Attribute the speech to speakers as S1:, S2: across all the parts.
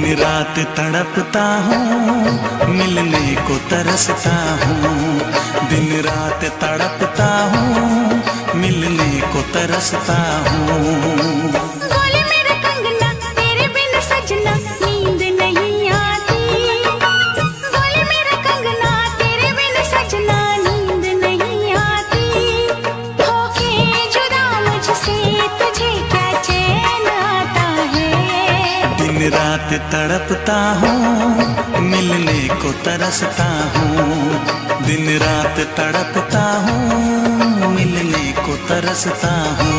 S1: रात तड़पता हूँ, मिलने को तरसता हूँ। दिन रात तड़पता हूँ, मिलने को तरसता हूँ।
S2: बोले मेरा कंगना तेरे बिन सजना नींद नहीं आती। बोले मेरा कंगना तेरे बिन सजना नींद नहीं आती। होके जुदा मुझसे तुझे क्या चैन आता है।
S1: दिन रात तड़पता हूँ, मिलने को तरसता हूँ। दिन रात तड़पता हूँ, मिलने को तरसता हूँ।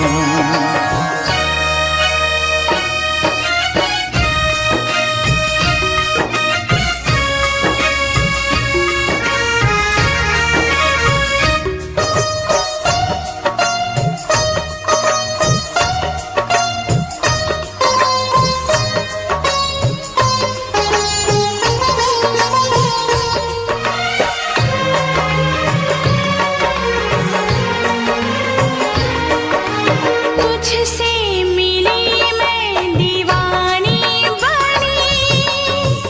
S2: तुझसे मिली मैं दीवानी बनी।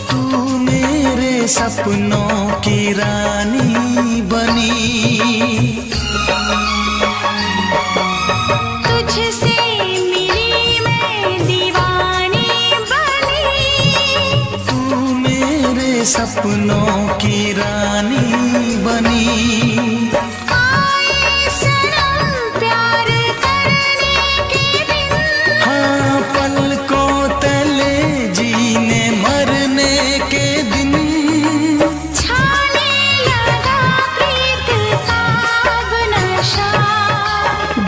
S1: तू मेरे सपनों की रानी बनी।
S2: तुझसे मिली मैं दीवानी बनी।
S1: तू मेरे सपनों की रानी बनी।
S2: आए सनम प्यार करने के दिन।
S1: हाँ, पलकों तले जीने मरने के दिन।
S2: छाने लगा प्रीत का अब नशा।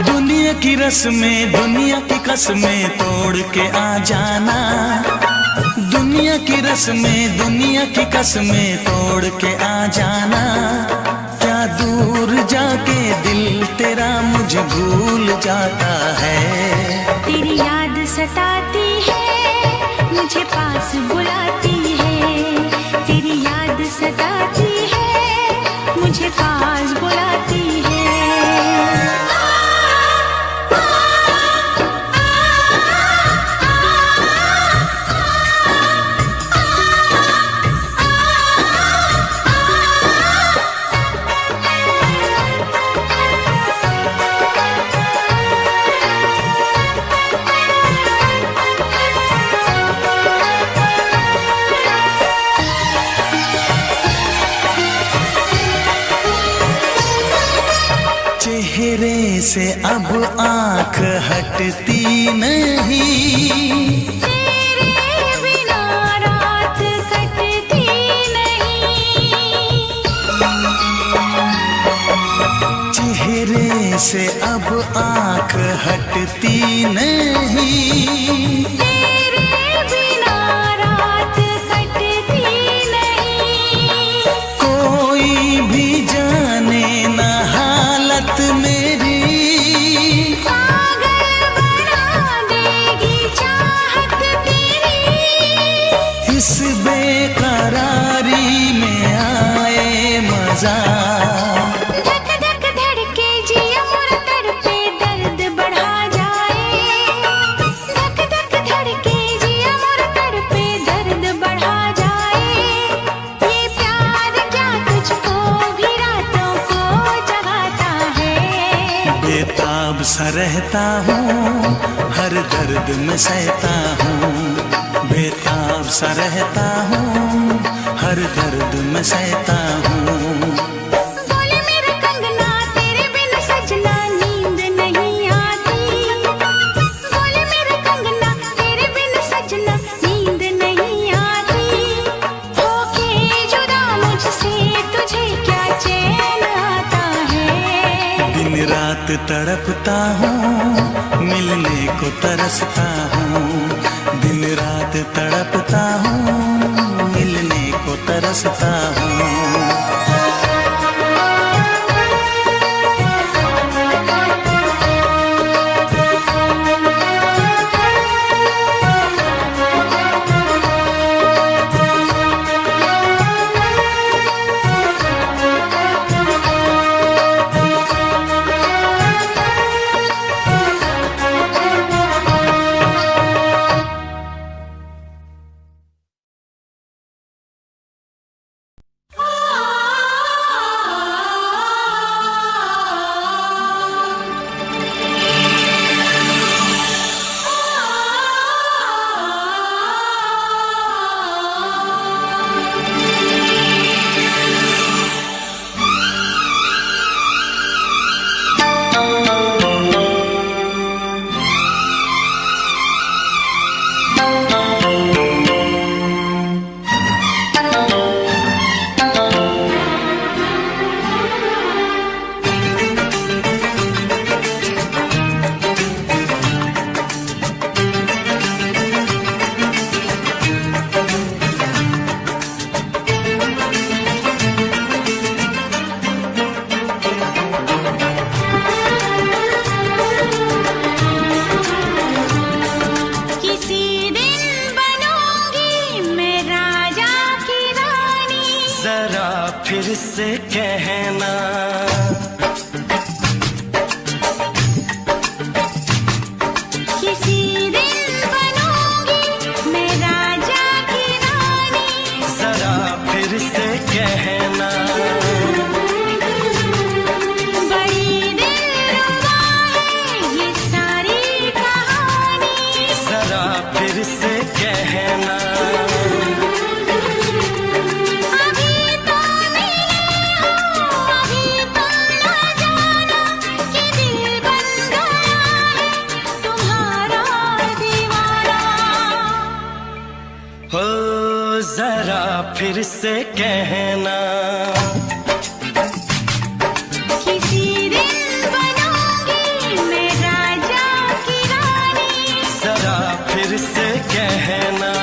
S1: दुनिया की रस्में, दुनिया की कसमें तोड़ के आ जाना। दुनिया की रस्में, दुनिया की कसमें तोड़ के आ जाना। क्या दूर जाके दिल तेरा मुझे भूल जाता है।
S2: तेरी याद सताती है, मुझे पास बुलाती है। तेरी याद सताती है, मुझे पास बुलाती है।
S1: चेहरे से अब आंख हटती नहीं।
S2: तेरे बिना रात कटती नहीं।
S1: चेहरे से अब आंख हटती नहीं।
S2: तेरे बिना रात कटती नहीं।
S1: कोई भी जाने ना हालत मेरी।
S2: पागल बना देगी चाहत तेरी।
S1: इस बेकरारी में आए मजा।
S2: धक धक धड़के जिया मोर तड़पे दर्द बढ़ा जाए। धक धक धड़के जिया मोर तड़पे दर्द बढ़ा जाए। ये प्यार क्या तुझको भी रातों को जगाता है।
S1: बेताब सा रहता हूँ, हर दर्द में सहता हूँ। बेताब सा रहता हूँ, हर दर्द में सहता हूँ।
S2: बोले मेरा कंगना तेरे बिन सजना नींद नहीं आती। बोले मेरा कंगना तेरे बिन सजना नींद नहीं आती। होके जुदा मुझसे तुझे क्या चैन आता है।
S1: दिन रात तड़पता हूँ, मिलने को तरसता हूँ। दिन रात तड़पता हूँ, मिलने को तरसता हूँ। फिर से कहना।
S2: किसी दिन बनूंगी मैं राजा की रानी,
S1: जरा फिर से कहना।
S2: बड़ी दिलरुबा है ये सारी कहानी,
S1: जरा फिर से कहना।
S2: अभी तो मिले हो, अभी तुम ना जाना कि दिल बन गया है तुम्हारा दीवाना।
S1: हो जरा फिर से कहना।
S2: किसी दिन बनूंगी मैं राजा की रानी,
S1: जरा फिर से कहना।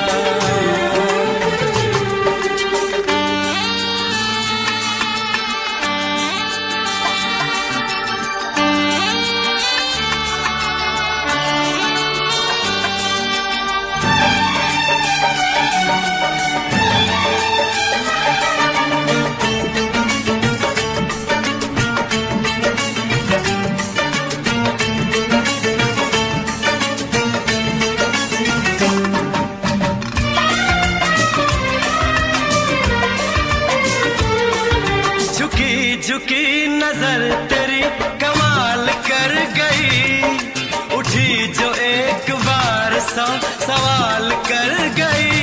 S1: झुकी झुकी नजर तेरी कमाल कर गई, उठी जो एक बार सौ सवाल कर गई।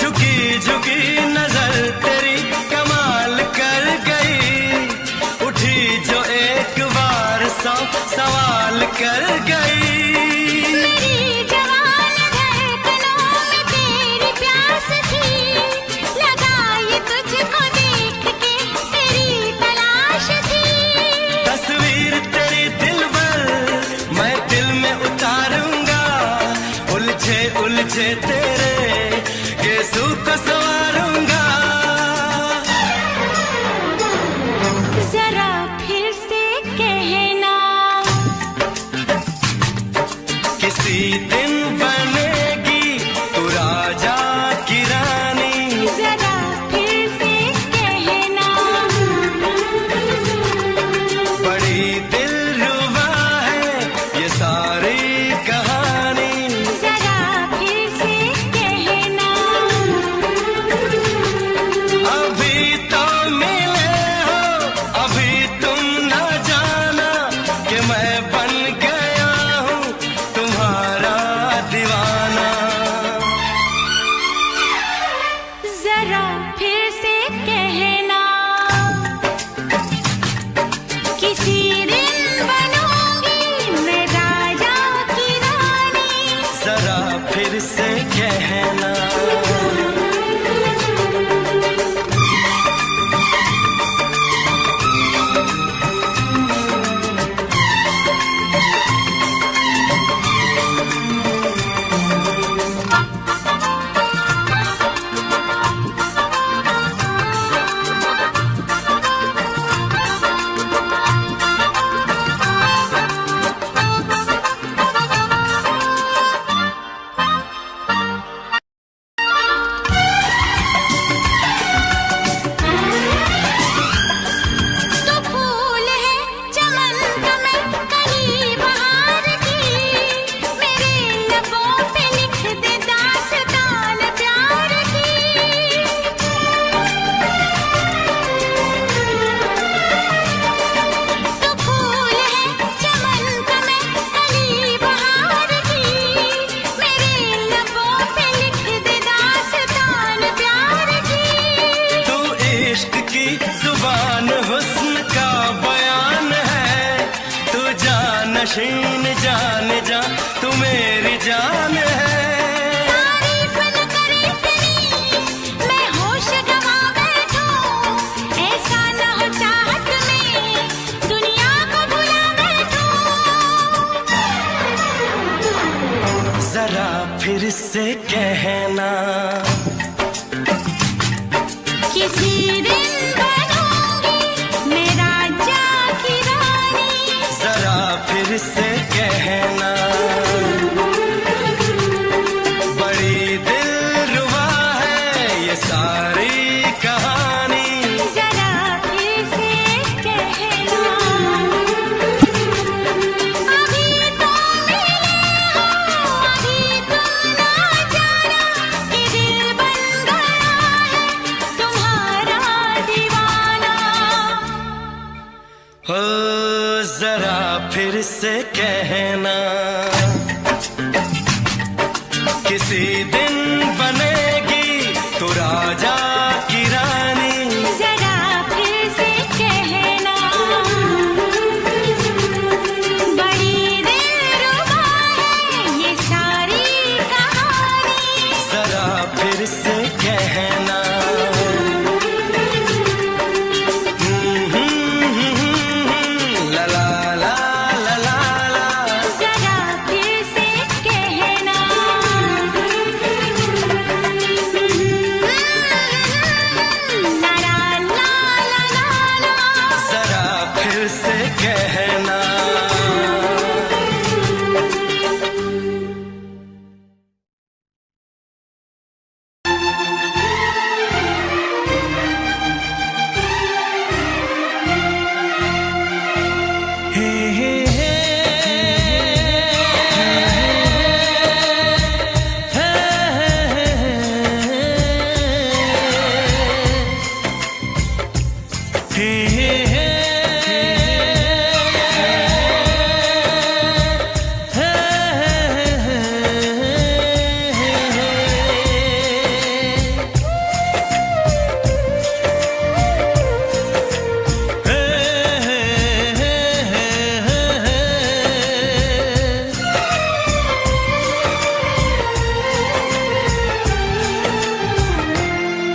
S1: झुकी झुकी नजर तेरी कमाल कर गई, उठी जो एक बार सौ सवाल कर गई।
S2: मेरी जवान धड़कनों में तेरी प्यास थी, लगाई तुझको देख के तेरी तलाश थी।
S1: तस्वीर तेरी दिलबर मैं दिल में उतारूंगा, उलझे उलझे तेरे गेसू को संवारूंगा।
S2: जरा फिर से कहना,
S1: किसी दिन बनेगी तू राजा की रानी,
S2: जरा फिर से कहना।
S1: बड़ी दिलरुबा है ये सारी कहानी।
S2: जरा फिर से कहना,
S1: अभी तो मिले हो, अभी तुम ना जाना कि मैं बन गया हूँ तुम्हारा दीवाना।
S2: जरा फिर से कहना, किसी दिन बनूंगी मैं राजा की रानी,
S1: जरा फिर से कहना।
S2: तो फूल है चमन का मैं कली बहार की, मेरे लबों पे लिख दे दास्तान प्यार की। तो फूल है चमन का मैं कली बहार की, मेरे लबों पे लिख दे दास्तान प्यार की।
S1: तू इश्क की जुबान हुस्न का बयान है, तू जानशीन जान जा तू मेरी जान है।
S2: तारीफ न करे तेरी मैं होश गवा बैठूं, ऐसा न हो चाहत में दुनिया को भुला बैठूं।
S1: जरा फिर से कहना,
S2: किसी दिन बनूंगी मैं राजा की रानी,
S1: फिर से कहना।
S3: से कहना, किसी दिन बनेगी तू राजा की रानी।
S2: जरा फिर से कहना, बड़ी दिलरुबा है ये सारी कहानी।
S3: जरा फिर से कहना, ला ला ला ला ला ला।
S2: जरा फिर से कहना, ला ला ला ला ला ला।
S3: जरा फिर से कहना। हे हे हे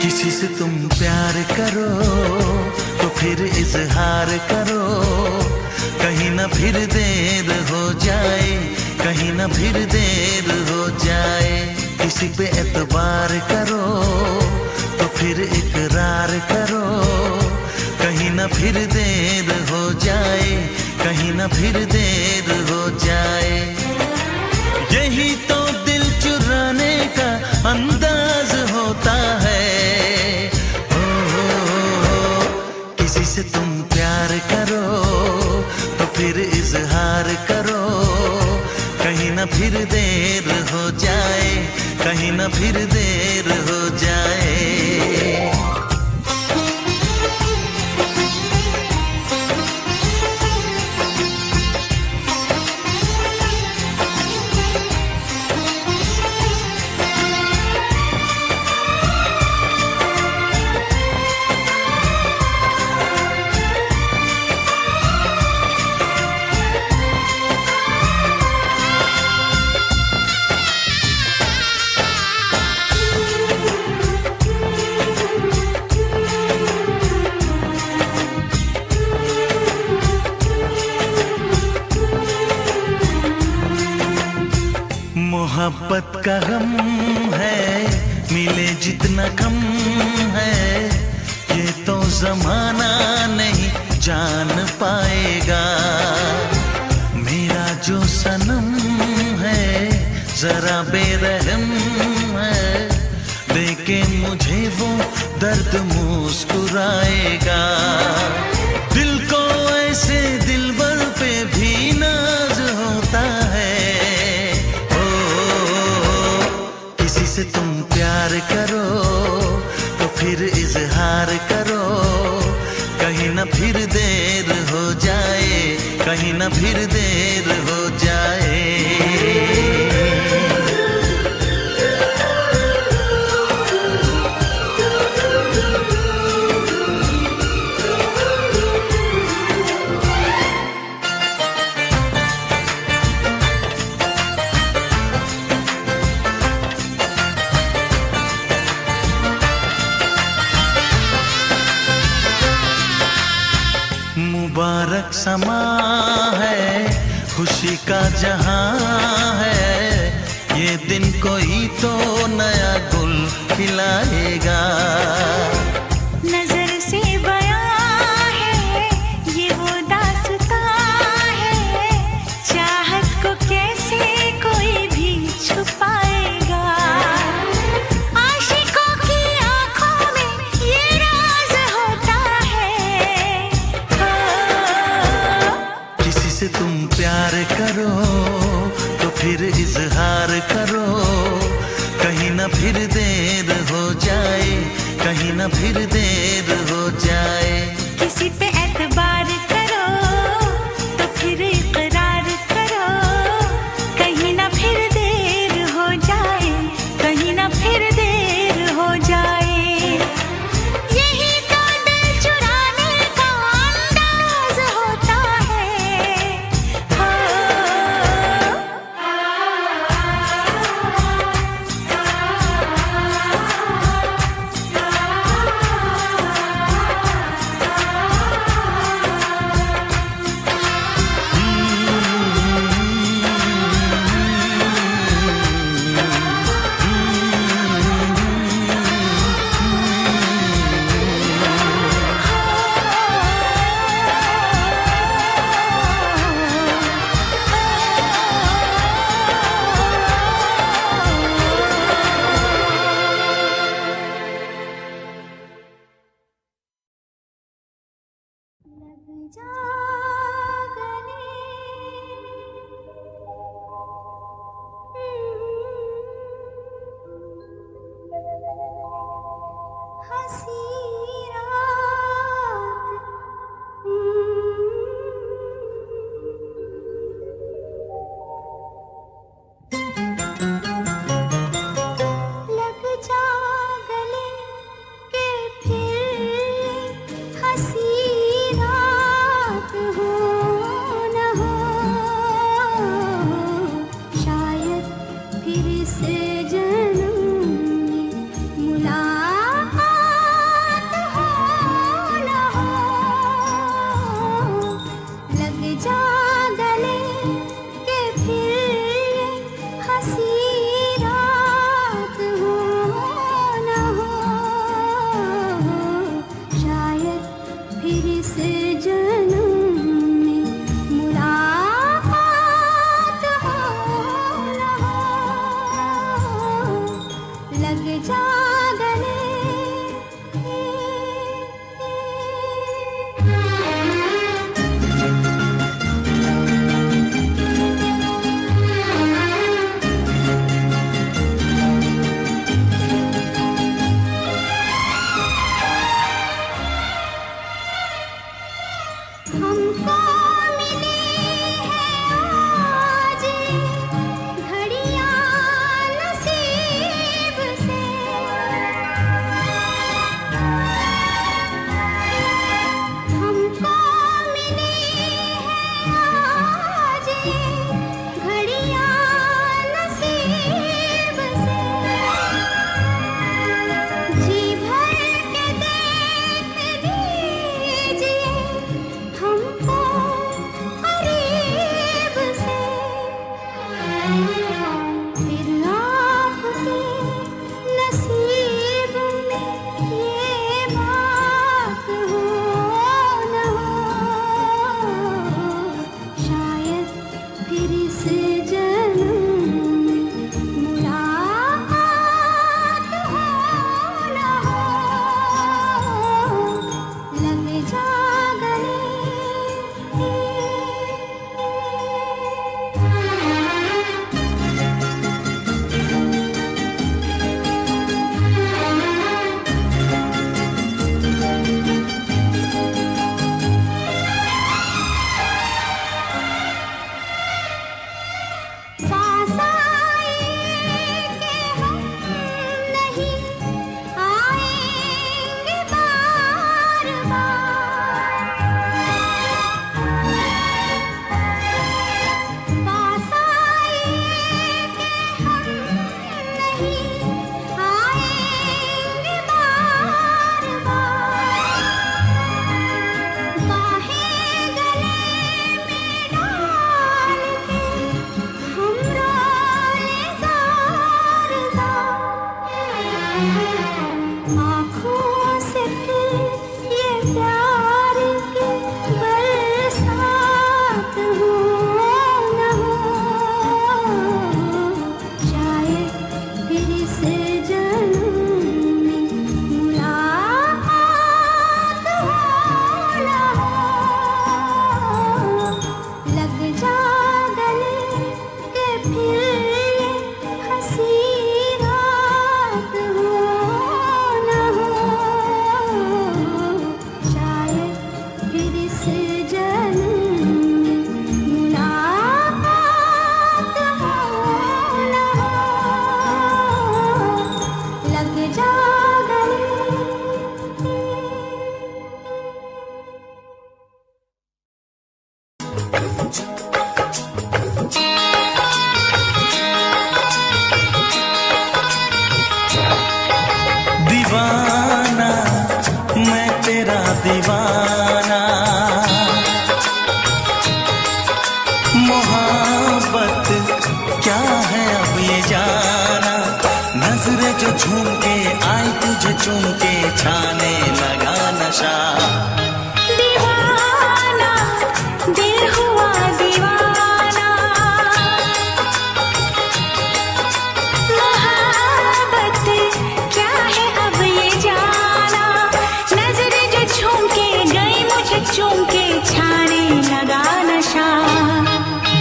S3: किसी से तुम प्यार करो तो फिर इजहार करो, कहीं ना फिर देर हो जाए, कहीं ना फिर देर हो जाए। किसी पे एतबार करो तो फिर इकरार करो, कहीं ना फिर देर हो जाए, कहीं ना फिर देर हो जाए। यही तो दिल चुराने का अंदाज होता है। किसी से तुम प्यार करो तो फिर इजहार करो, कहीं ना फिर देर हो जाए, कहीं ना फिर देर हो जाए। मोहब्बत का गम है, मिले जितना कम है, ये तो जमाना नहीं जान पाएगा। मेरा जो सनम है जरा बेरहम है, देखे मुझे वो दर्द मुस्कुराएगा। दिल को ऐसे दिलबर पे भी नाज होता है। किसी से तुम प्यार करो तो फिर इजहार करो, कहीं ना फिर देर हो जाए, कहीं ना फिर देर हो जाए। मुबारक समा है, खुशी का जहां है, ये दिन कोई तो नया गुल खिलाएगा।
S2: नजर से बयां है ये वो दास्तां है, चाहत को कैसे कोई भी छुपाएगा। आशिकों की आंखों में ये राज होता है।
S3: किसी से तुम प्यार करो तो फिर इजहार करो, कहीं ना फिर देर हो जाए, कहीं ना फिर देर हो जाए।
S2: किसी पे एतबार करो तो फिर इकरार
S1: दीवाना मैं तेरा दीवाना, मोहब्बत क्या है अब ये जाना। नजरें जो झूम के आई तुझे चूम के छाने लगा नशा।
S2: दीवाना दिल हुआ दीवाना, मोहब्बत क्या है अब ये जाना। नजरें जो झूम के गई मुझे चूम के छाने लगा नशा।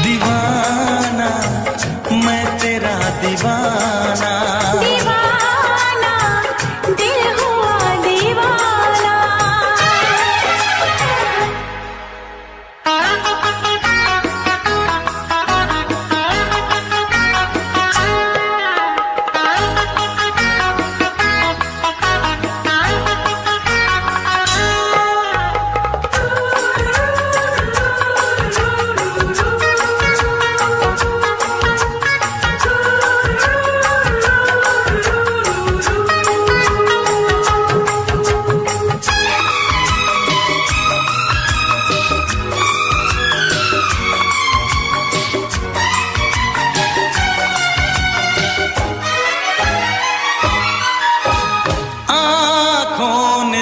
S1: दीवाना मैं तेरा दीवाना,
S2: दीवाना दिल हुआ दीवाना।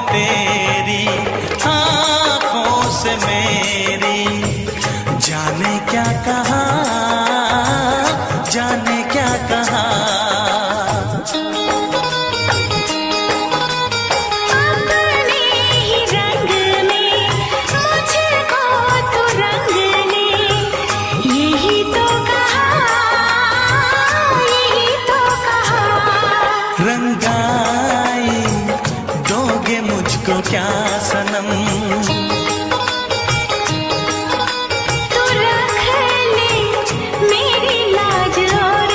S1: तेरी आँखों से मेरी जाने क्या कहा, जाने क्या कहा।
S2: अपने ही रंग में मुझको तो रंग ने यही तो कहा, यही तो कहा।
S1: रंगाई दोगे मुझको क्या सनम,
S2: तू रख ले मेरी लाज और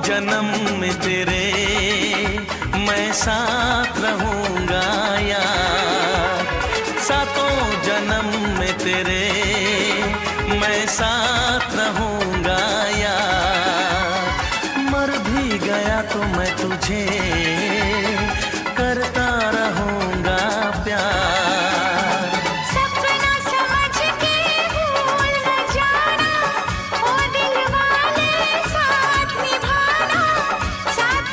S3: जन्म में तेरे मैं साथ रहूंगा यार, सातों जन्म में तेरे मैं साथ रहूंगा यार। मर भी गया तो मैं तुझे करता रहूंगा प्यार।
S2: सपना समझ के भूल न जाना, ओ दिल वाले साथ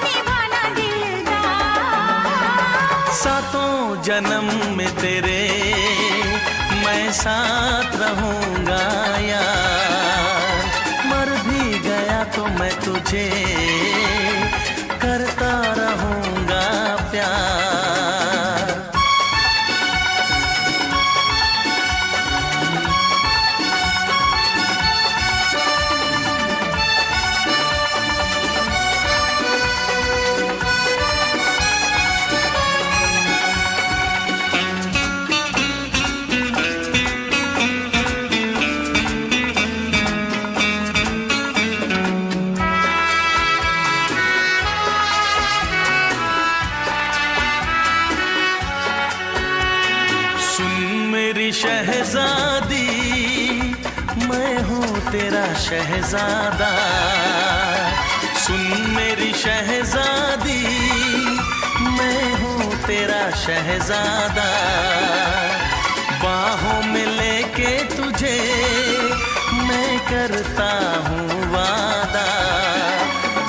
S2: निभाना दिलदार।
S3: सातों जन्म में तेरे मैं साथ रहूंगा यार, मर भी गया तो मैं तुझे करता रहूंगा प्यार। शहजादी मैं हूँ तेरा शहजादा, सुन मेरी शहजादी मैं हूँ तेरा शहजादा। बाहों में लेके तुझे मैं करता हूँ वादा,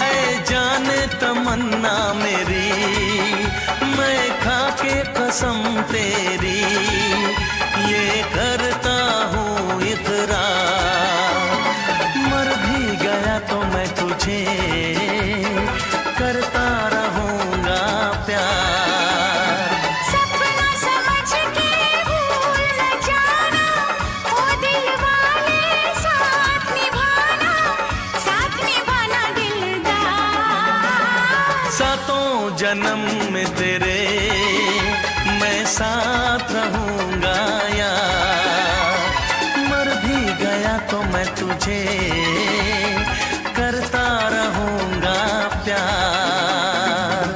S3: ऐ जाने तमन्ना मेरी मैं खा के कसम तेरी ये करता हूँ इकरार। मर भी गया तो मैं तुझे करता रहूंगा प्यार।
S2: सपना समझ के भूल न जाना, ओ दिल वाले साथ निभाना दिलदार।
S3: सातों जन्म में तेरे मैं साथ रहूंगा यार, मर भी गया तो मैं तुझे करता रहूंगा प्यार।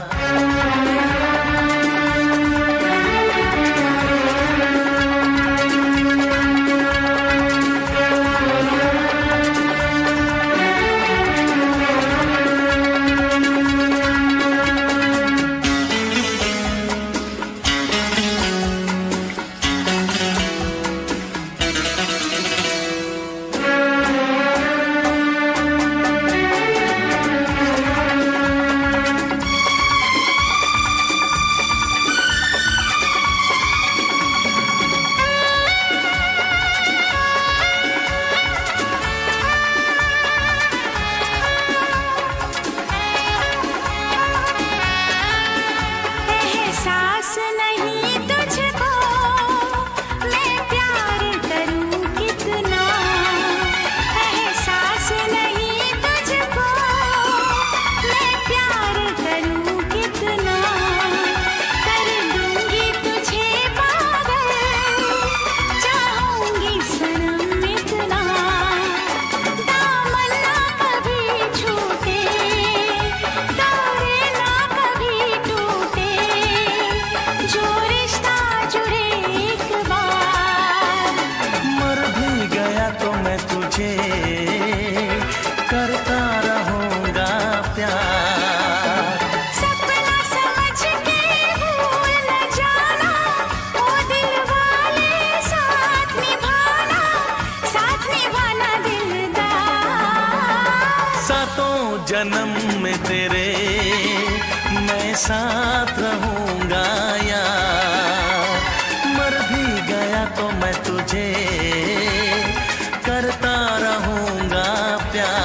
S2: एहसास नहीं तुझको मैं प्यार करूं कितना, एहसास नहीं तुझको मैं प्यार करूं कितना। कर दूंगी तुझे पागल, चाहूंगी सनम इतना। दामन ना कभी छूटे, तारे ना कभी टूटे, जो रिश्ता जुड़े एक बार।
S3: मर भी गया तो मैं तुझे करता रहूंगा प्यार।
S2: सपना समझ के भूल न जाना, ओ दिल वाले साथ निभाना दिलदार।
S3: सातों जन्म में तेरे मैं साथ रहूंगा यार, मर भी गया तो मैं तुझे करता रहूंगा प्यार।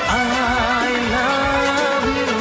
S3: I love you।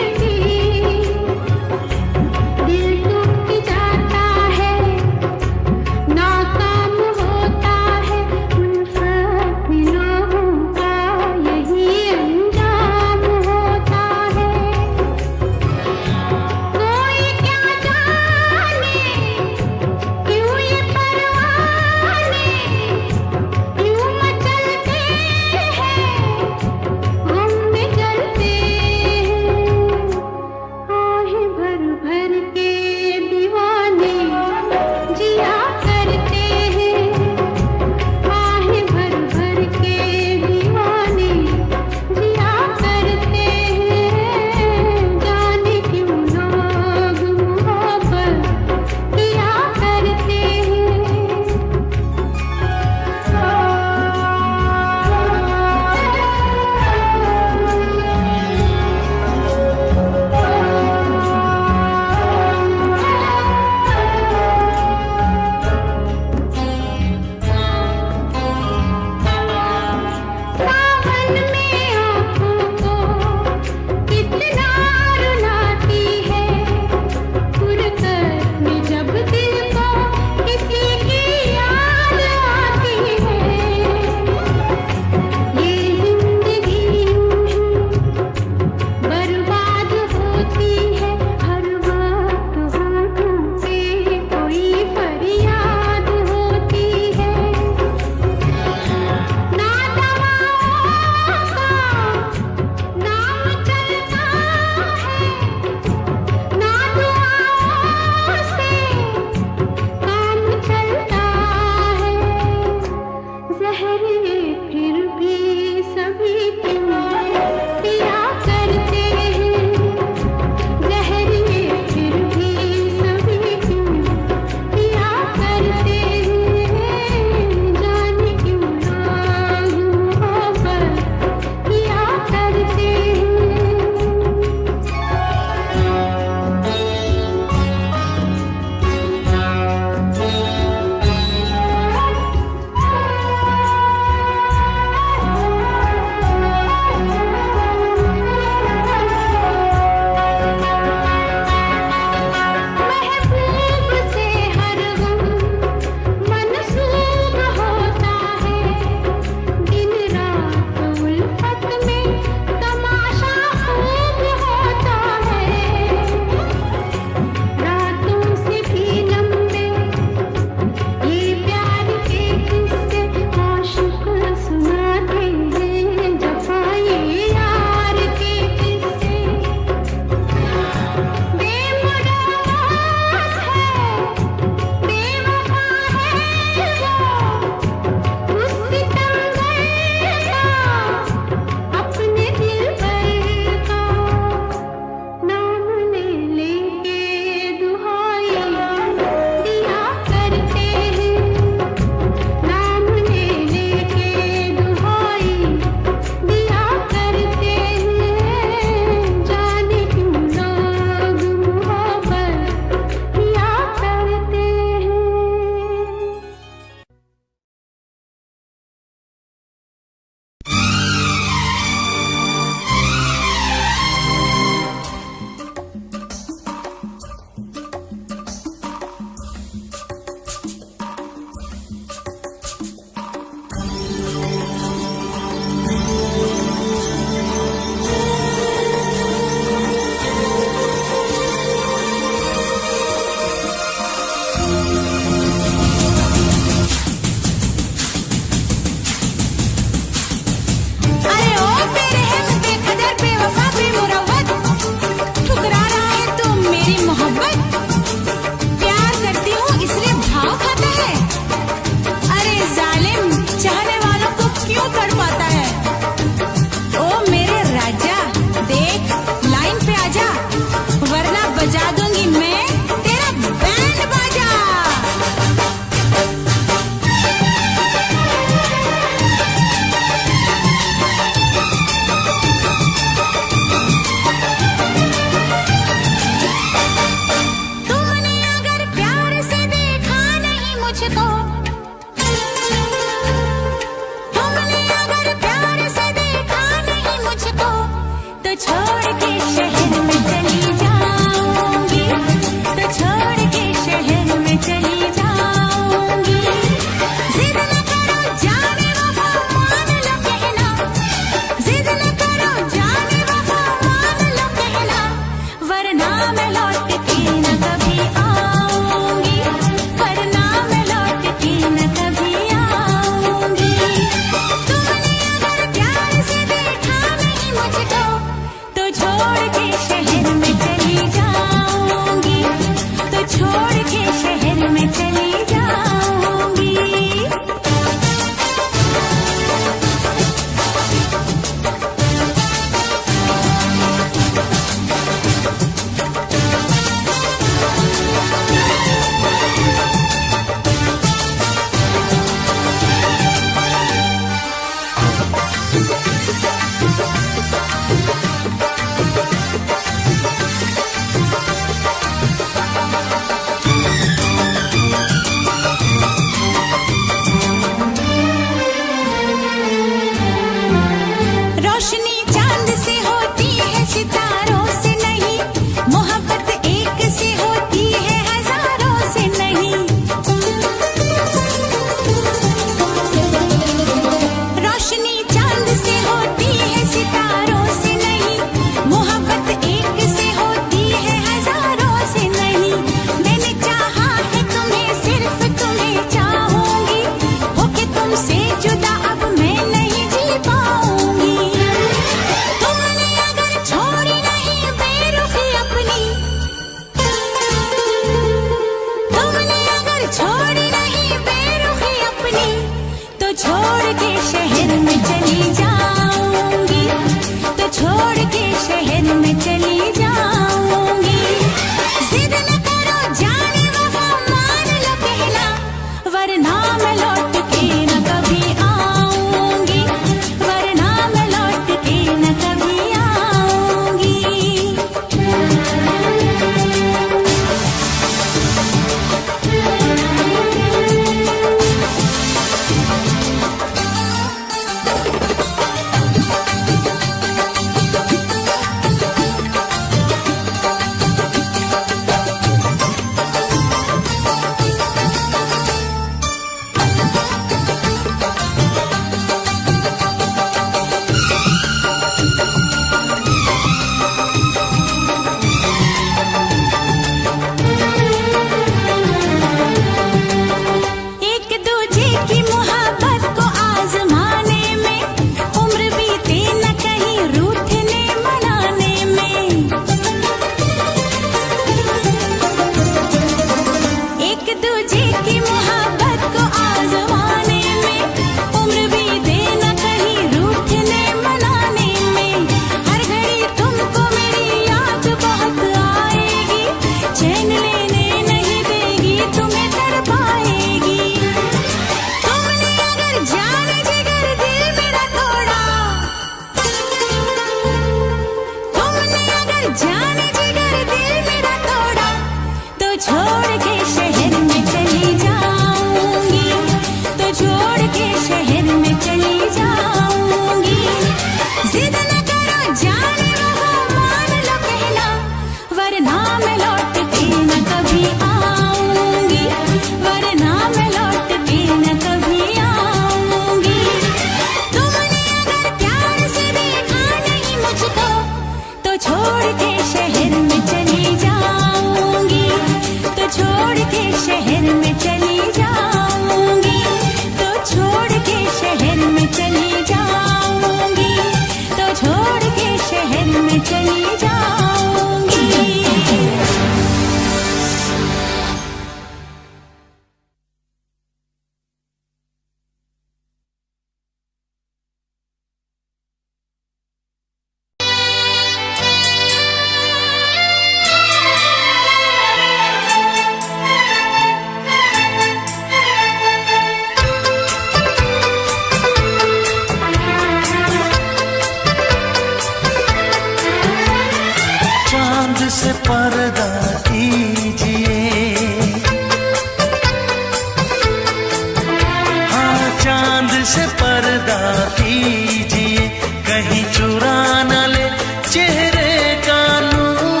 S3: कहीं चुरा न ले चेहरे का नूर।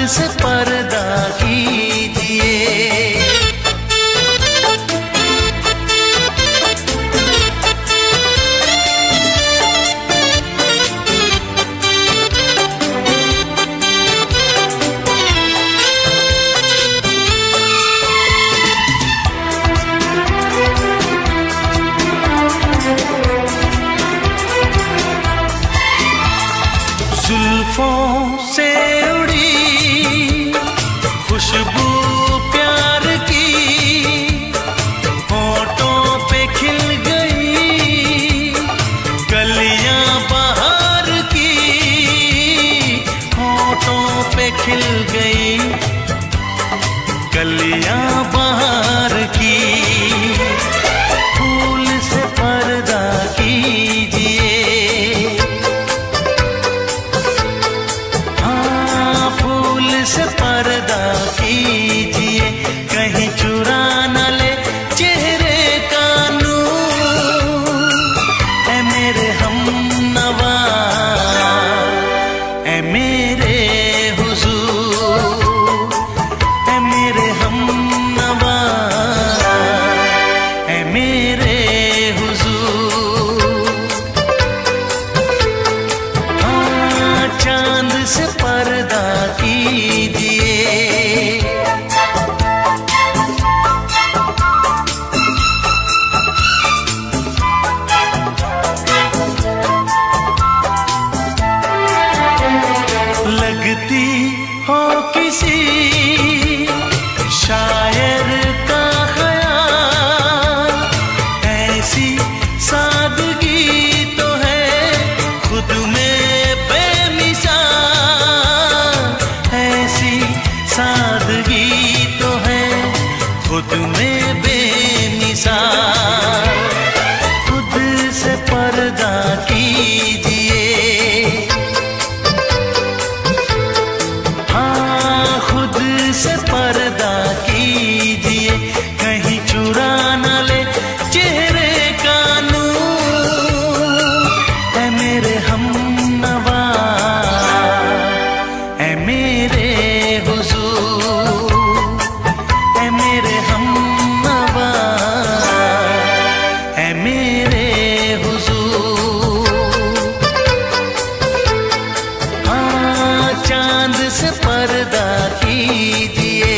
S3: से पर्दा कीजिए। जुल्फों से उड़ी खुशबू प्यार की, होठों पे खिल गई कलियां बहार की, होठों पे खिल गई कलियां बहार की। फूल से पर्दा कीजिए, से पर्दा कीजिए, कहीं चुरा न ले चेहरे का नूर। ऐ मेरे हमनवा, ऐ मेरे हुजूर, ऐ मेरे हमनवा, ऐ मेरे हुजूर। हाँ, चांद से पर्दा कीजिए। लगती हो किसी शायर का ख्याल, ऐसी सादगी तो है खुद में बेमिसाल, ऐसी सादगी तो है खुद में बेमिसाल। खुद से पर्दा कीजिए, हाँ खुद से पर्दा कीजिए, कहीं चुरा न ले चेहरे का नूर। ऐ मेरे हमनवा, ऐ मेरे हुजूर, ऐ मेरे हमनवा, ऐ मेरे हुजूर। हाँ, चांद से पर्दा कीजिए।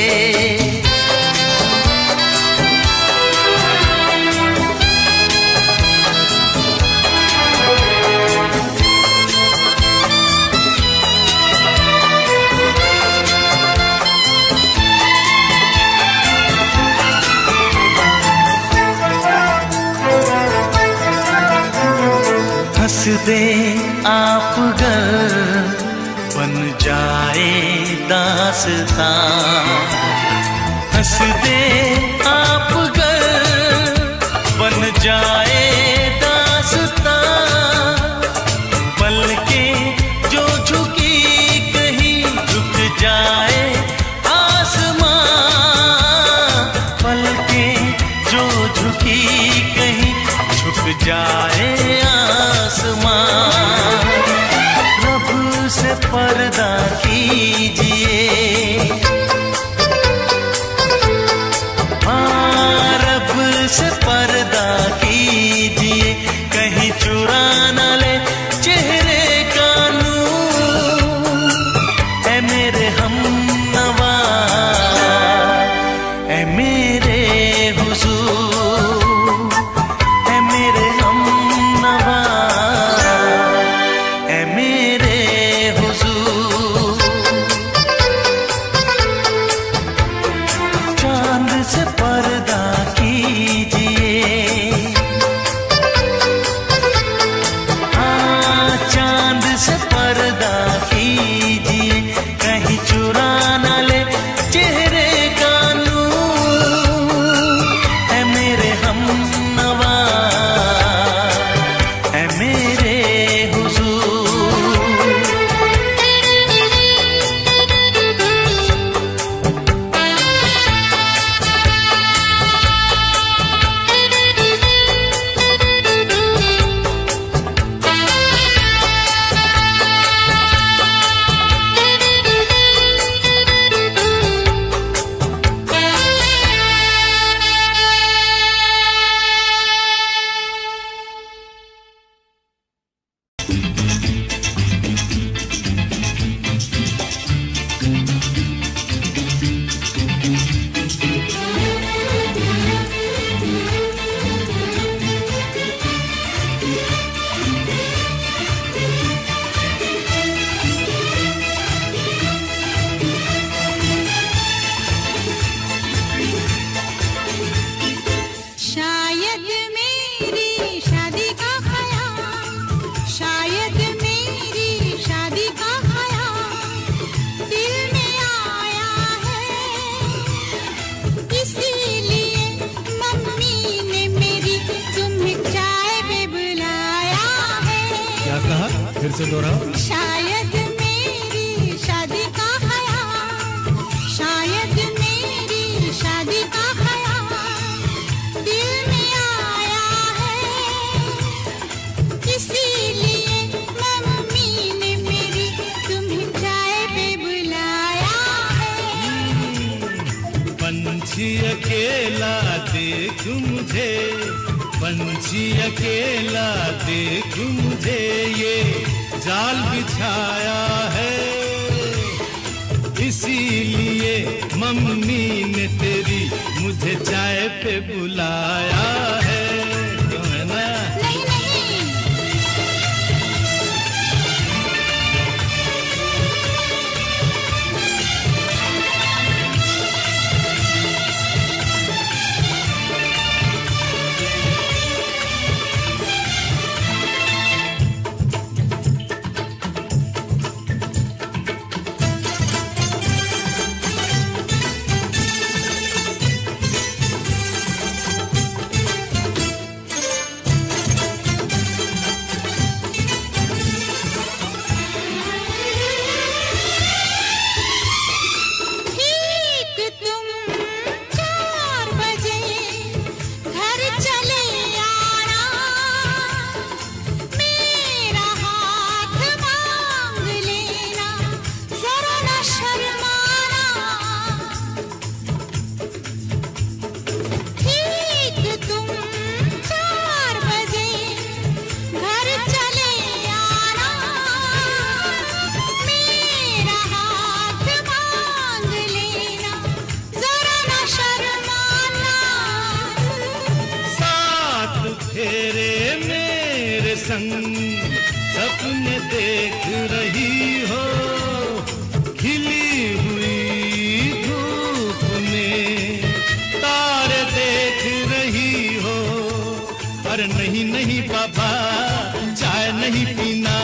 S3: हंस दे आप गर बन जाए दास्तां, हंस दे आप गर बन जाए दास्तां। पलकें जो झुकी कहीं झुक जाए आसमां, पलकें जो झुकी कहीं झुक जाए आसमां। रब से पर्दा कीजिए, हाँ रब से पर्दा कीजिए, कहीं चुरा न ले चेहरे का नूर। ऐ मेरे हमनवा, ऐ मेरे हुजूर, ऐ मेरे हमनवा, ऐ मेरे हुजूर।
S4: से दोहराओ।
S2: शायद मेरी शादी का ख्याल, शायद मेरी शादी का ख्याल दिल में आया है, इसीलिए मम्मी ने मेरी तुम्हें चाय पे बुलाया है।
S3: पंछी अकेला देख मुझे, पंछी अकेला देख मुझे, ये जाल बिछाया है, इसीलिए मम्मी ने तेरी मुझे चाय पे बुलाया है। क्यों है ना?
S2: नहीं नहीं,
S3: सपने देख रही हो, खिली हुई धूप में तारे देख रही हो। अरे नहीं नहीं बाबा, चाय नहीं पीना,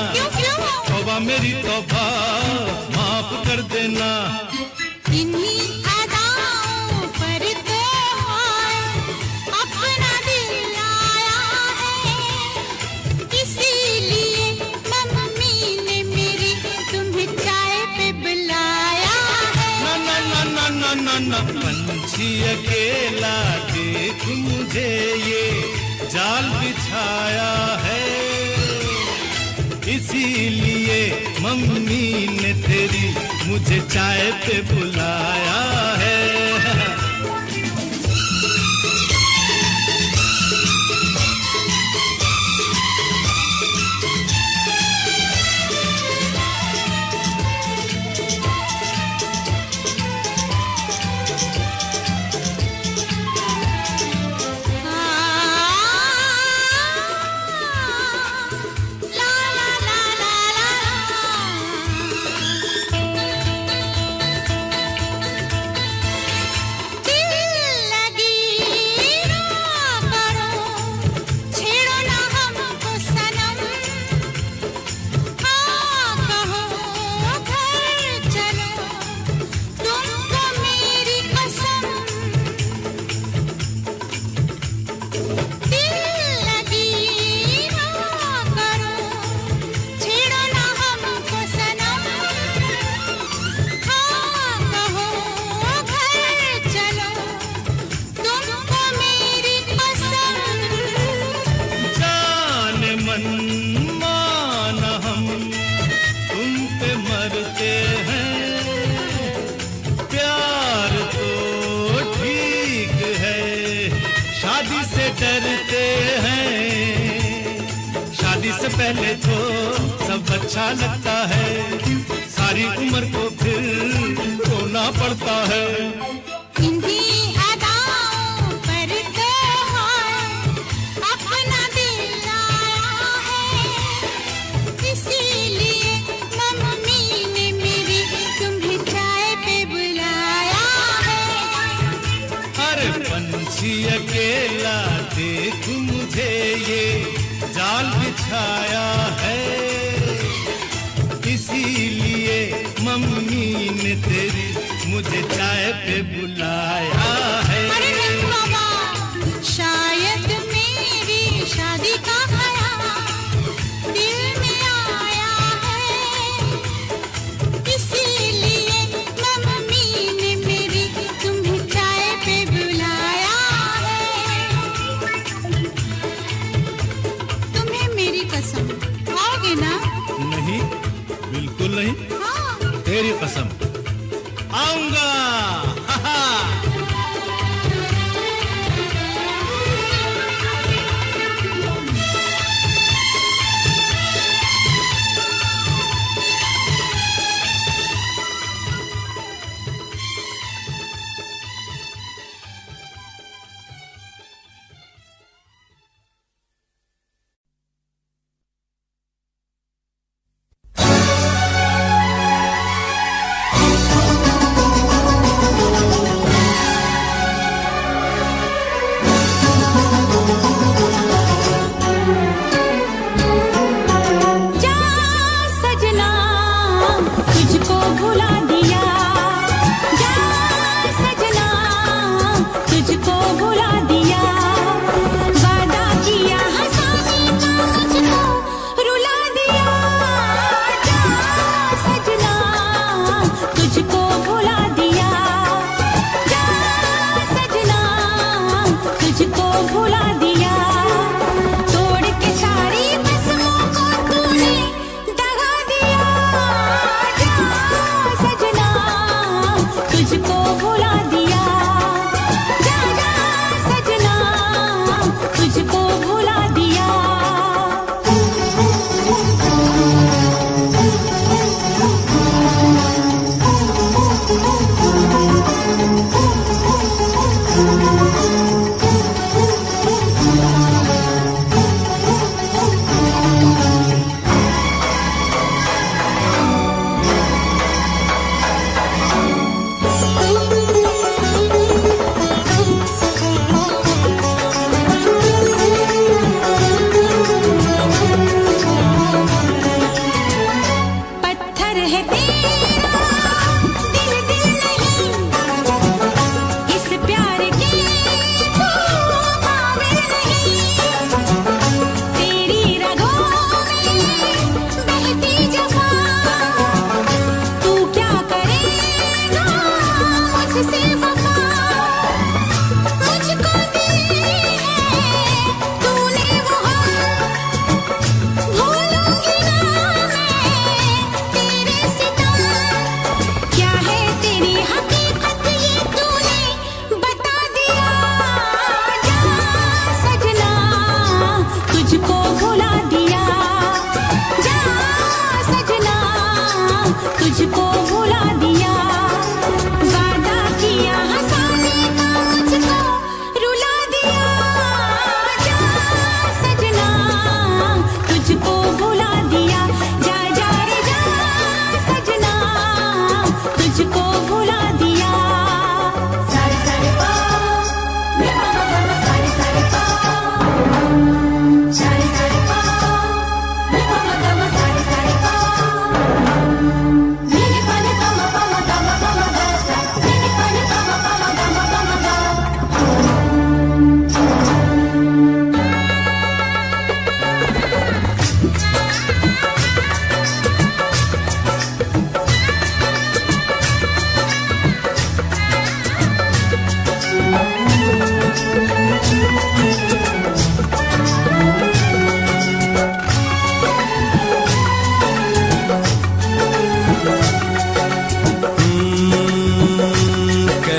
S3: तौबा मेरी तौबा, माफ कर देना।
S2: इन्हीं अदाओं पर तो अपना दिल आया है, इसीलिए मम्मी ने मेरी तुम्हें चाय पे बुलाया है।
S3: ना ना ना ना ना ना, पंछी अकेला देख मुझे, ये जाल बिछाया है, इसीलिए मम्मी ने तेरी मुझे चाय पे बुलाया है। डरते हैं, शादी से पहले तो सब अच्छा लगता है, सारी उम्र को फिर रोना पड़ता है।
S2: इन्हीं अदाओं पर तो अपना दिल आया है, इसीलिए मम्मी ने मेरी तुम्हें चाय पे बुलाया है।
S3: अरे पंछी अकेला देख मुझे, ये जाल बिछाया है, इसीलिए मम्मी ने तेरी मुझे चाय पे बुलाया है।
S2: अरे नहीं बाबा, शायद मेरी शादी का ख्याल दिल में आया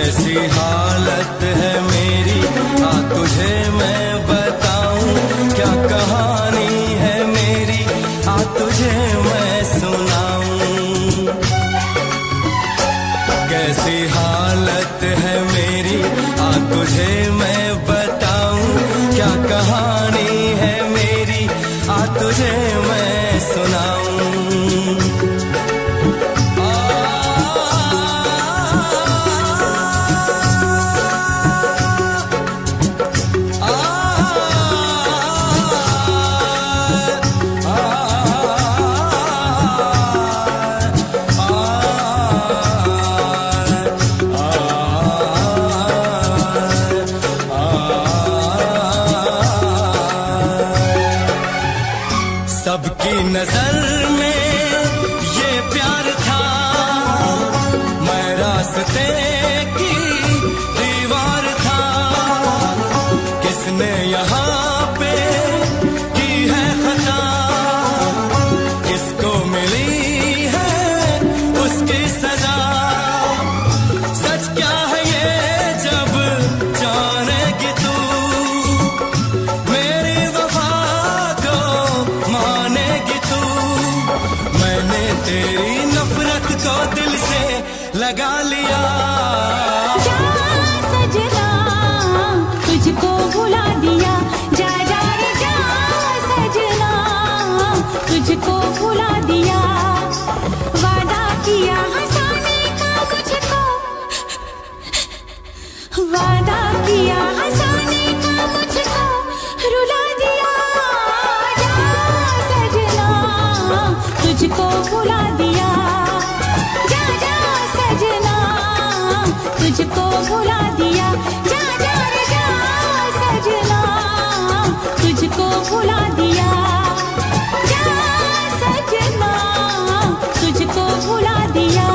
S4: कैसी हालत है मेरी, आ तुझे मैं बताऊं, क्या कहानी है मेरी, आ तुझे मैं सुनाऊं। कैसी हालत है मेरी, आ तुझे मैं बताऊं, क्या कहानी है मेरी, आ तुझे मैं सुनाऊं। सबकी नजर में ये प्यार था, मैं रास्ते की दीवार था, किसने यहाँ पे की है खता, किसको मिली है उसकी सजा। सच क्या है ये जब जानेगी तू, मेरी वफा को मानेगी तू। मैंने तेरी नफरत को दिल से लगा लिया।
S2: जा सजना तुझको भुला दिया, जा जा रे जा सजना तुझको भुला दिया। वादा किया हंसाने का मुझको, वादा किया हंसाने का मुझको रुला दिया। जा सजना तुझको भुला दिया, जा जा सजना तुझको भुला दिया। जा जा रे जा सजना तुझको भुला दिया, जा सजना तुझको भुला दिया।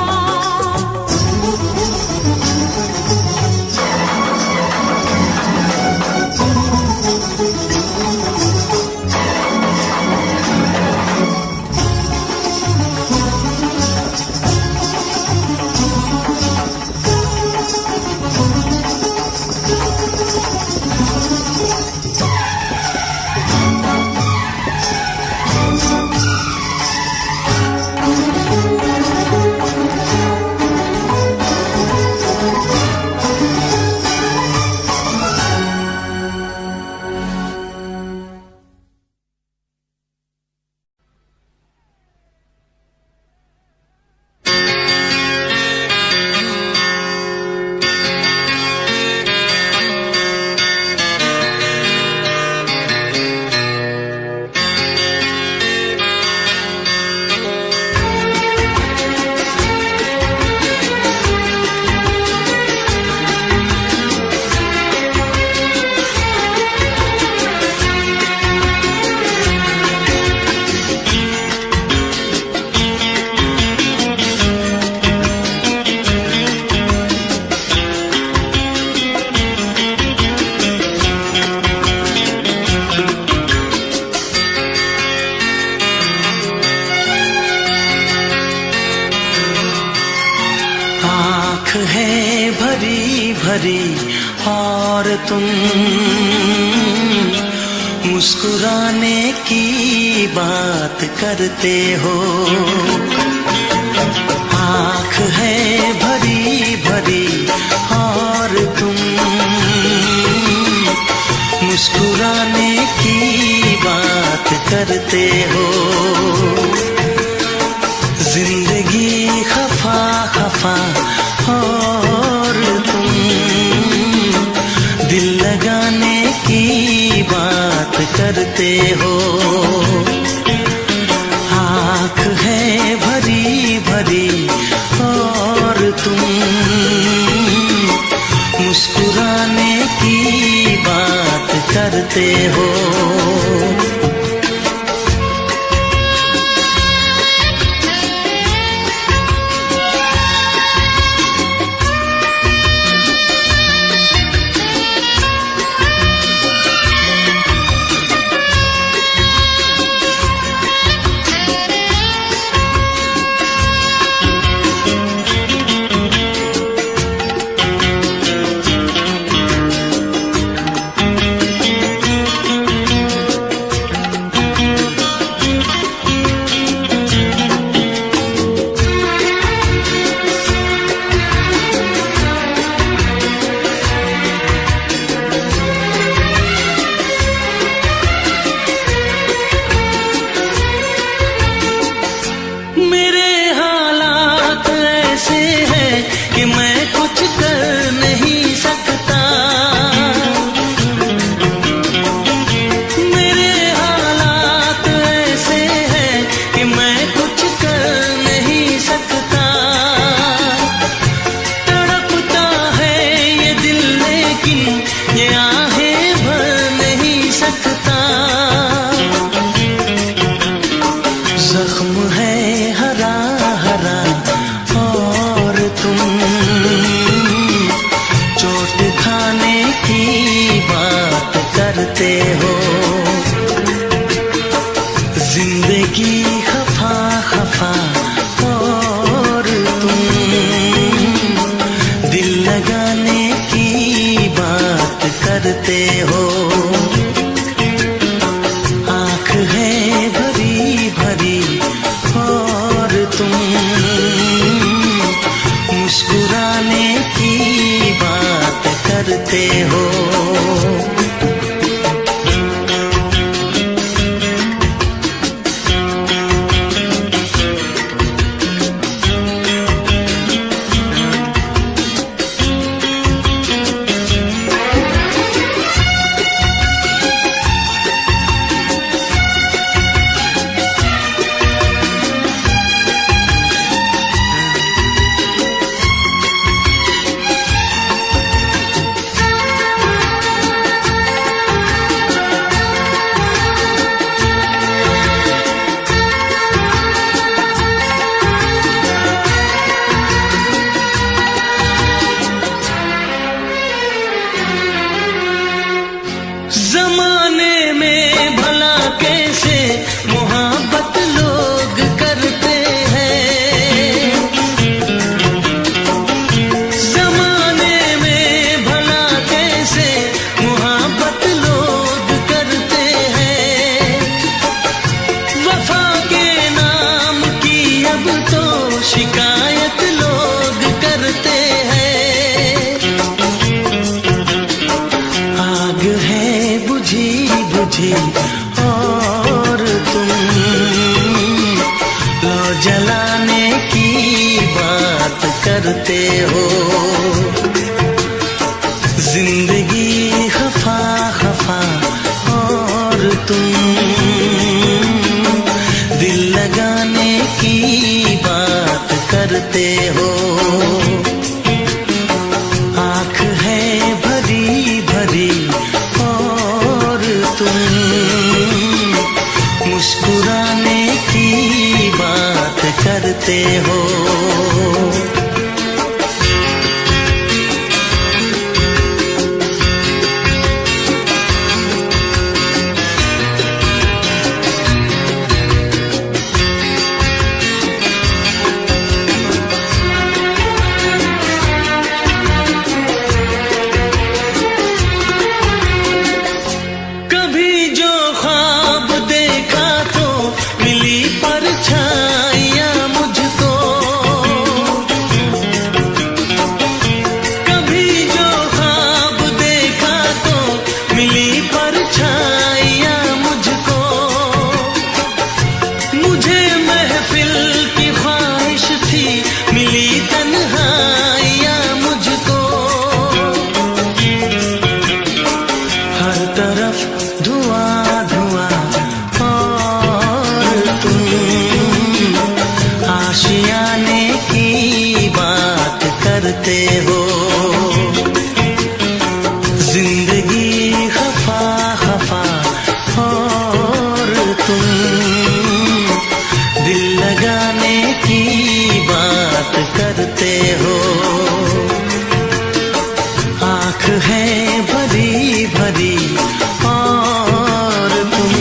S1: है भरी भरी और तुम मुस्कुराने की बात करते हो। आँख है भरी भरी और तुम मुस्कुराने की बात करते हो। जिंदगी खफा खफा और तुम दिल लगाने की बात करते हो। आँख है भरी भरी और तुम मुस्कुराने की बात करते हो।
S3: हो। आँख है भरी भरी और तुम मुस्कुराने की बात करते हो। जमाने में भला कैसे मोहब्बत लोग करते हैं। जमाने में भला कैसे मोहब्बत लोग करते हैं। वफा के नाम की अब तो शिकायत लोग करते हैं। आग है बुझी बुझी और तुम लो जलाने की बात करते हो। जिंदगी खफा खफा और तुम दिल लगाने की बात करते हो। आँख है भरी भरी और तुम मुस्कुराने की बात करते हो। कभी जो ख्वाब देखा तो मिली परछाइयाँ मुझको। कभी जो ख्वाब देखा तो मिली परछाइयाँ मुझको। मुझे महफिल की ख्वाहिश थी मिली तन्हाइयाँ मुझको। हर तरफ धुआं धुआं और तुम आशियाने की बात करते हो। जिंदगी खफा खफा और तुम दिल लगाने की बात करते हो। आँख है भरी भरी और तुम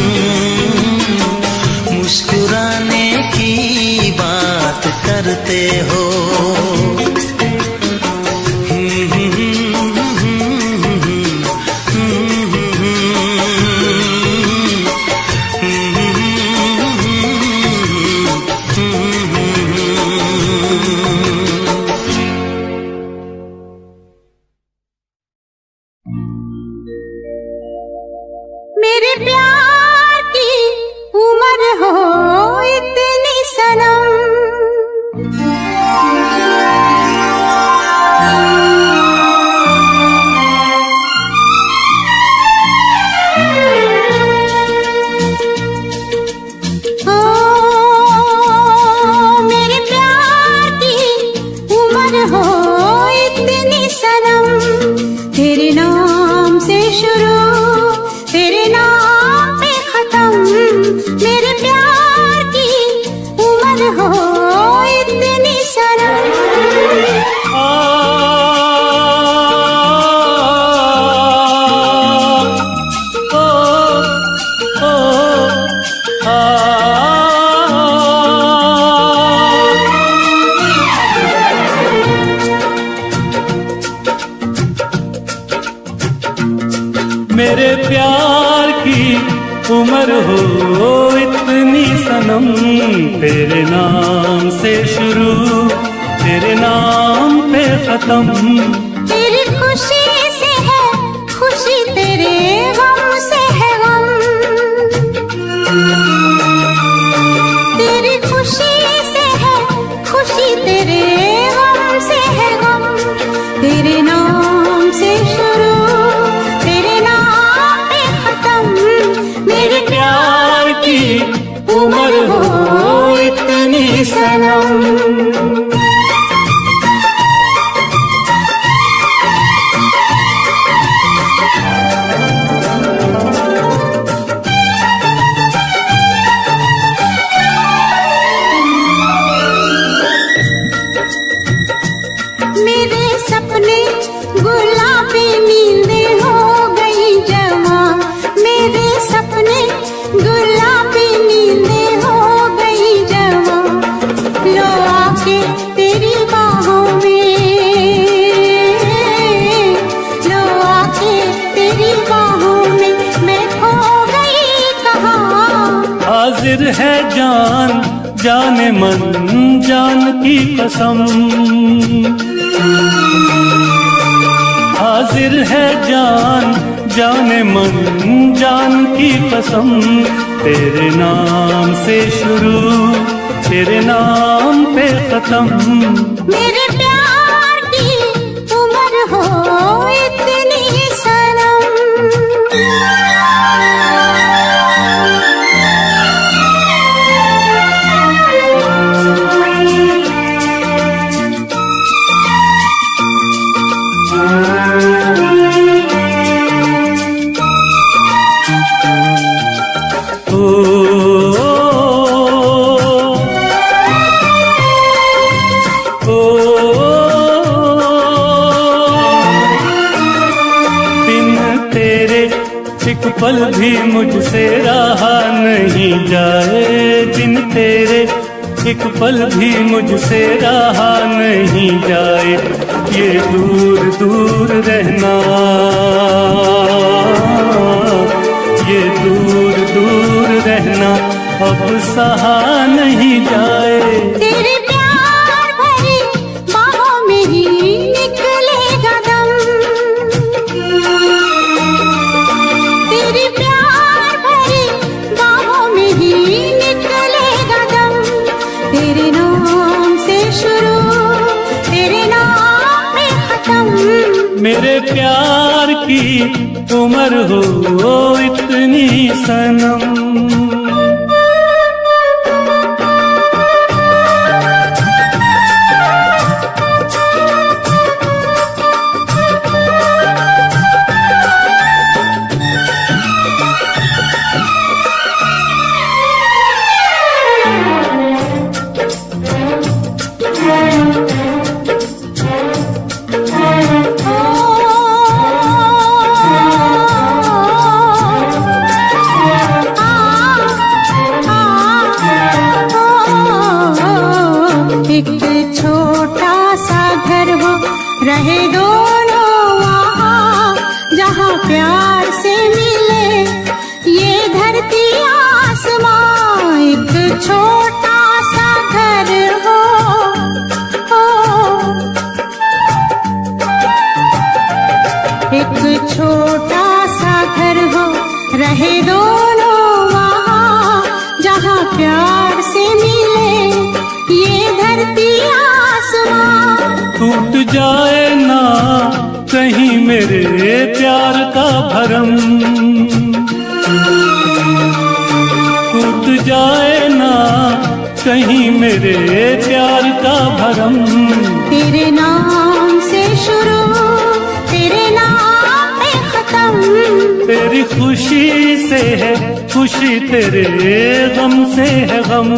S3: मुस्कुराने की बात करते हो।
S2: मेरे प्यार की उम्र हो इतनी सनम। ओ मेरे प्यार की उम्र हो इतनी सनम। तेरे नाम से शुरू तेरे नाम
S5: मेरे प्यार की उम्र हो इतनी सनम, तेरे नाम से शुरू तेरे नाम पे खत्म।
S2: तेरी खुशी से है खुशी, तेरे गम से है गम। तेरी खुशी से है खुशी, तेरे गम से है गम। तेरे नाम से शुरू तेरे नाम पे खत्म। मेरे
S5: प्यार की उम्र हो इतनी सनम।
S2: मेरे सपने गुलाबी नींदें हो गई जवा। मेरे सपने गुलाबी नींदें हो गई जवा। लो आके तेरी बाहों में, लो आके तेरी बाहों में मैं खो गई कहाँ।
S5: हाजिर है जान जाने मन जान की कसम, हाजिर है जान जाने मन जान की कसम। तेरे नाम से शुरू तेरे नाम पे खत्म।
S2: मेरे प्यार की उम्र हो इतनी सनम।
S5: एक पल भी मुझसे रहा नहीं जाए, दिन तेरे एक पल भी मुझसे रहा नहीं जाए। ये दूर दूर रहना, ये दूर दूर रहना अब सहा नहीं जाए।
S2: तेरे प्यार भरी बाहों में ही निकलेगा दम। तेरे प्यार भरी बाहों में ही निकलेगा दम। तेरे नाम से शुरू तेरे नाम पे खत्म।
S5: मेरे प्यार की उम्र हो इतनी सनम।
S2: एक छोटा सा घर हो रहे दोनों वहाँ, जहाँ प्यार से मिले ये धरती आसमां। एक छोटा सा घर हो, एक छोटा सा घर हो रहे दोनों वहाँ, जहाँ प्यार से मिले ये धरती आसमां।
S5: टूट जाए ना कहीं मेरे प्यार का भरम, टूट जाए ना कहीं मेरे प्यार का भरम।
S2: तेरे नाम से शुरू तेरे नाम पे खत्म।
S5: तेरी खुशी से है खुशी, तेरे गम से है गम।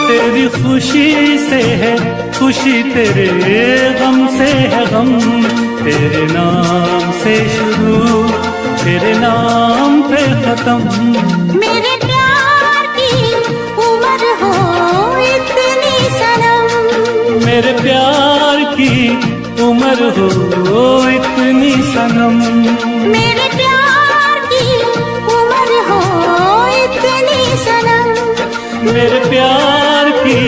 S5: तेरी खुशी से है खुशी, तेरे गम से है गम। तेरे नाम से शुरू तेरे नाम पे खत्म।
S2: मेरे प्यार की उम्र हो इतनी सनम।
S5: मेरे प्यार की उम्र हो इतनी सनम।
S2: मेरे प्यार की उम्र हो इतनी सनम।
S5: मेरे प्यार की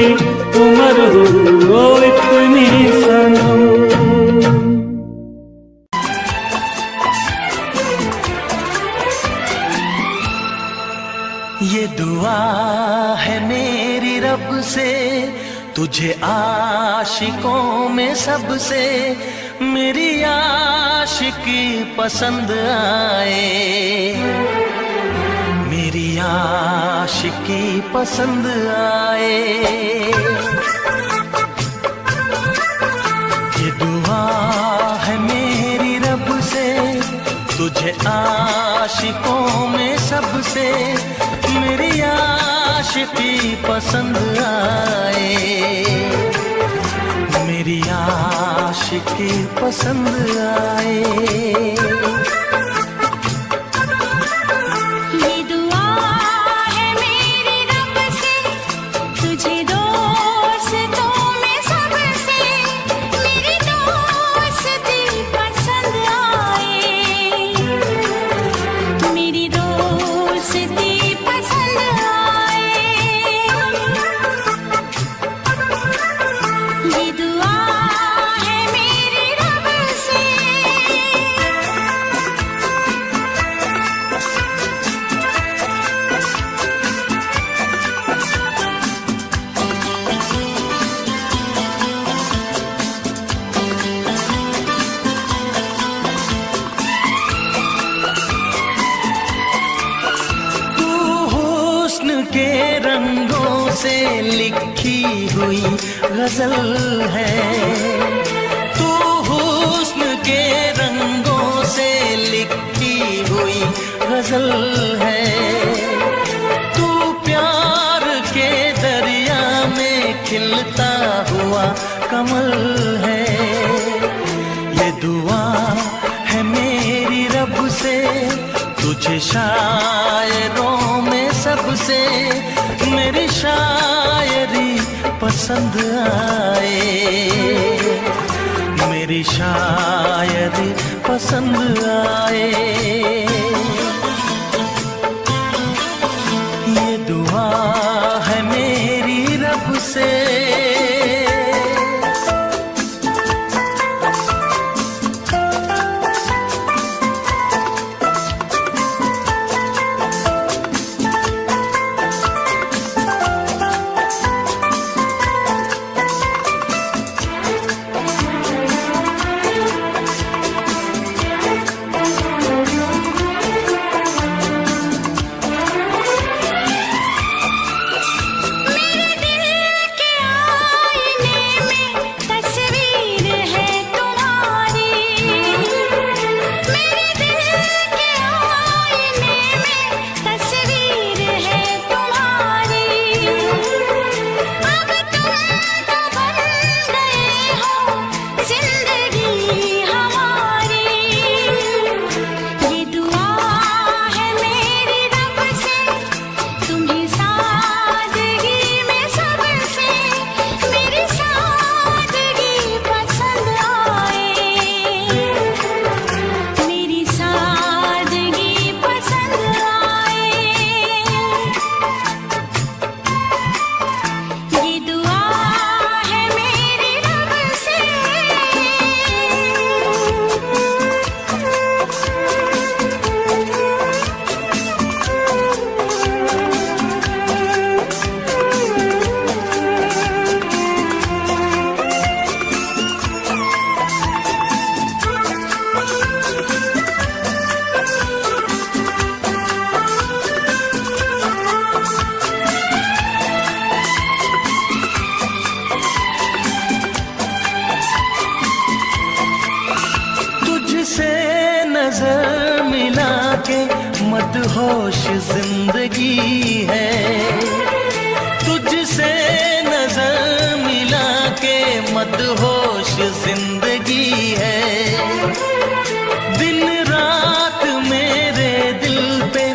S5: उम्र हो इतनी सनम।
S1: ये दुआ है मेरी रब से, तुझे आशिकों में सबसे मेरी आशिकी पसंद आए, मेरी आशिकी पसंद आए। ये दुआ है मेरी रब से, तुझे आशिकों में सबसे मेरी आशिकी पसंद आए, मेरी आशिकी पसंद आए।
S2: ये दुआ है मेरी रब से, तुझे दोस्तों में सबसे मेरी दोस्ती पसंद आए, मेरी दोस्ती पसंद आए। ये दुआ है मेरी रब से।
S1: तू हुस्न के रंगों से लिखी हुई गजल है, तू हुस्न के रंगों से लिखी हुई गजल है। तू प्यार के दरिया में खिलता हुआ कमल है। ये दुआ है मेरी रब से, तुझे शायरों में सबसे मेरी शायरी पसंद आए, मेरी शायरी पसंद आए। ये दुआ है मेरी रब से। नजर मिला के मदहोश जिंदगी है, तुझसे नजर मिला के मदहोश जिंदगी है। दिन रात मेरे दिल पे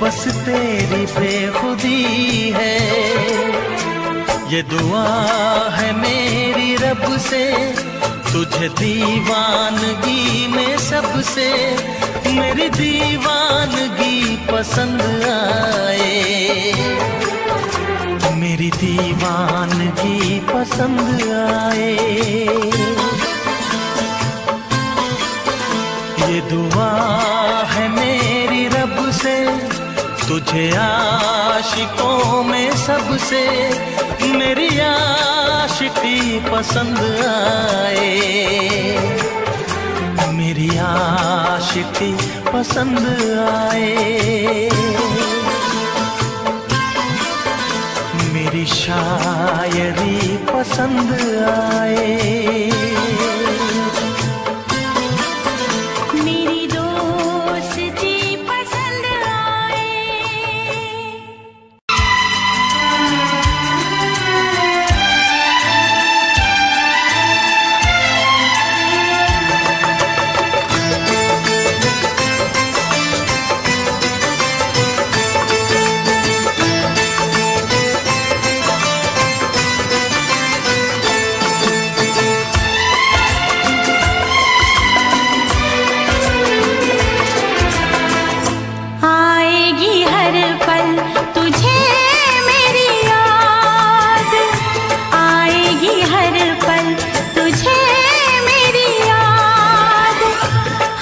S1: बस तेरी बेखुदी है। ये दुआ है मेरी रब से, तुझे दीवानगी में सबसे मेरी दीवानगी पसंद आए, मेरी दीवानगी पसंद आए। ये दुआ है मेरी रब से, तुझे आशिकों में सबसे मेरी आशिकी पसंद आए, मेरी आशिकी पसंद आए। मेरी शायरी पसंद आए,
S2: मेरी दोस्ती पसंद आए। आएगी हर पल तुझे मेरी याद, आएगी हर पल तुझे मेरी याद।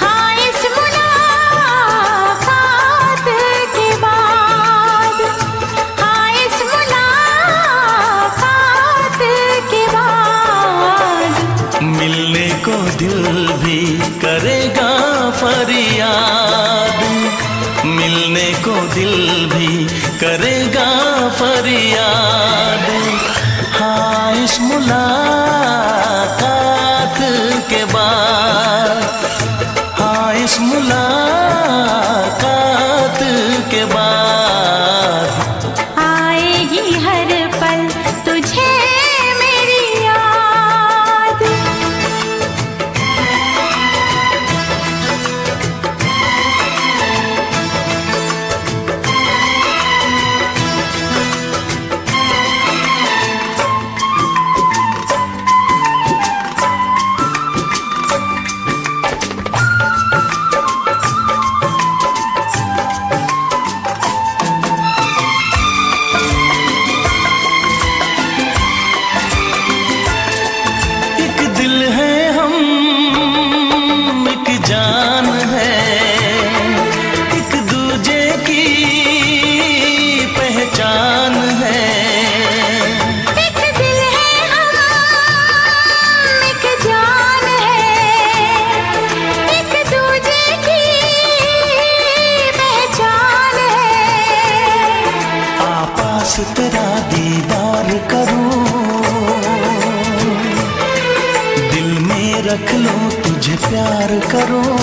S2: हाँ इस मुलाकात के बाद, हाँ इस मुलाकात के बाद
S1: मिलने को दिल भी करेगा फरियाद, मिलने को दिल भी करेगा फरियाद। हाँ इस मुलाकात के बाद, हाँ इस मुलाकात के बाद
S2: आएगी हर पल तुझे मेरी याद।
S1: एक दिल है हम, एक जान है, एक दूजे की पहचान है।
S2: एक दिल है हम, एक जान है, एक दूजे की पहचान है।
S1: आपास तेरा दीदार करूं, दिल में रख लो तुझे प्यार करूं।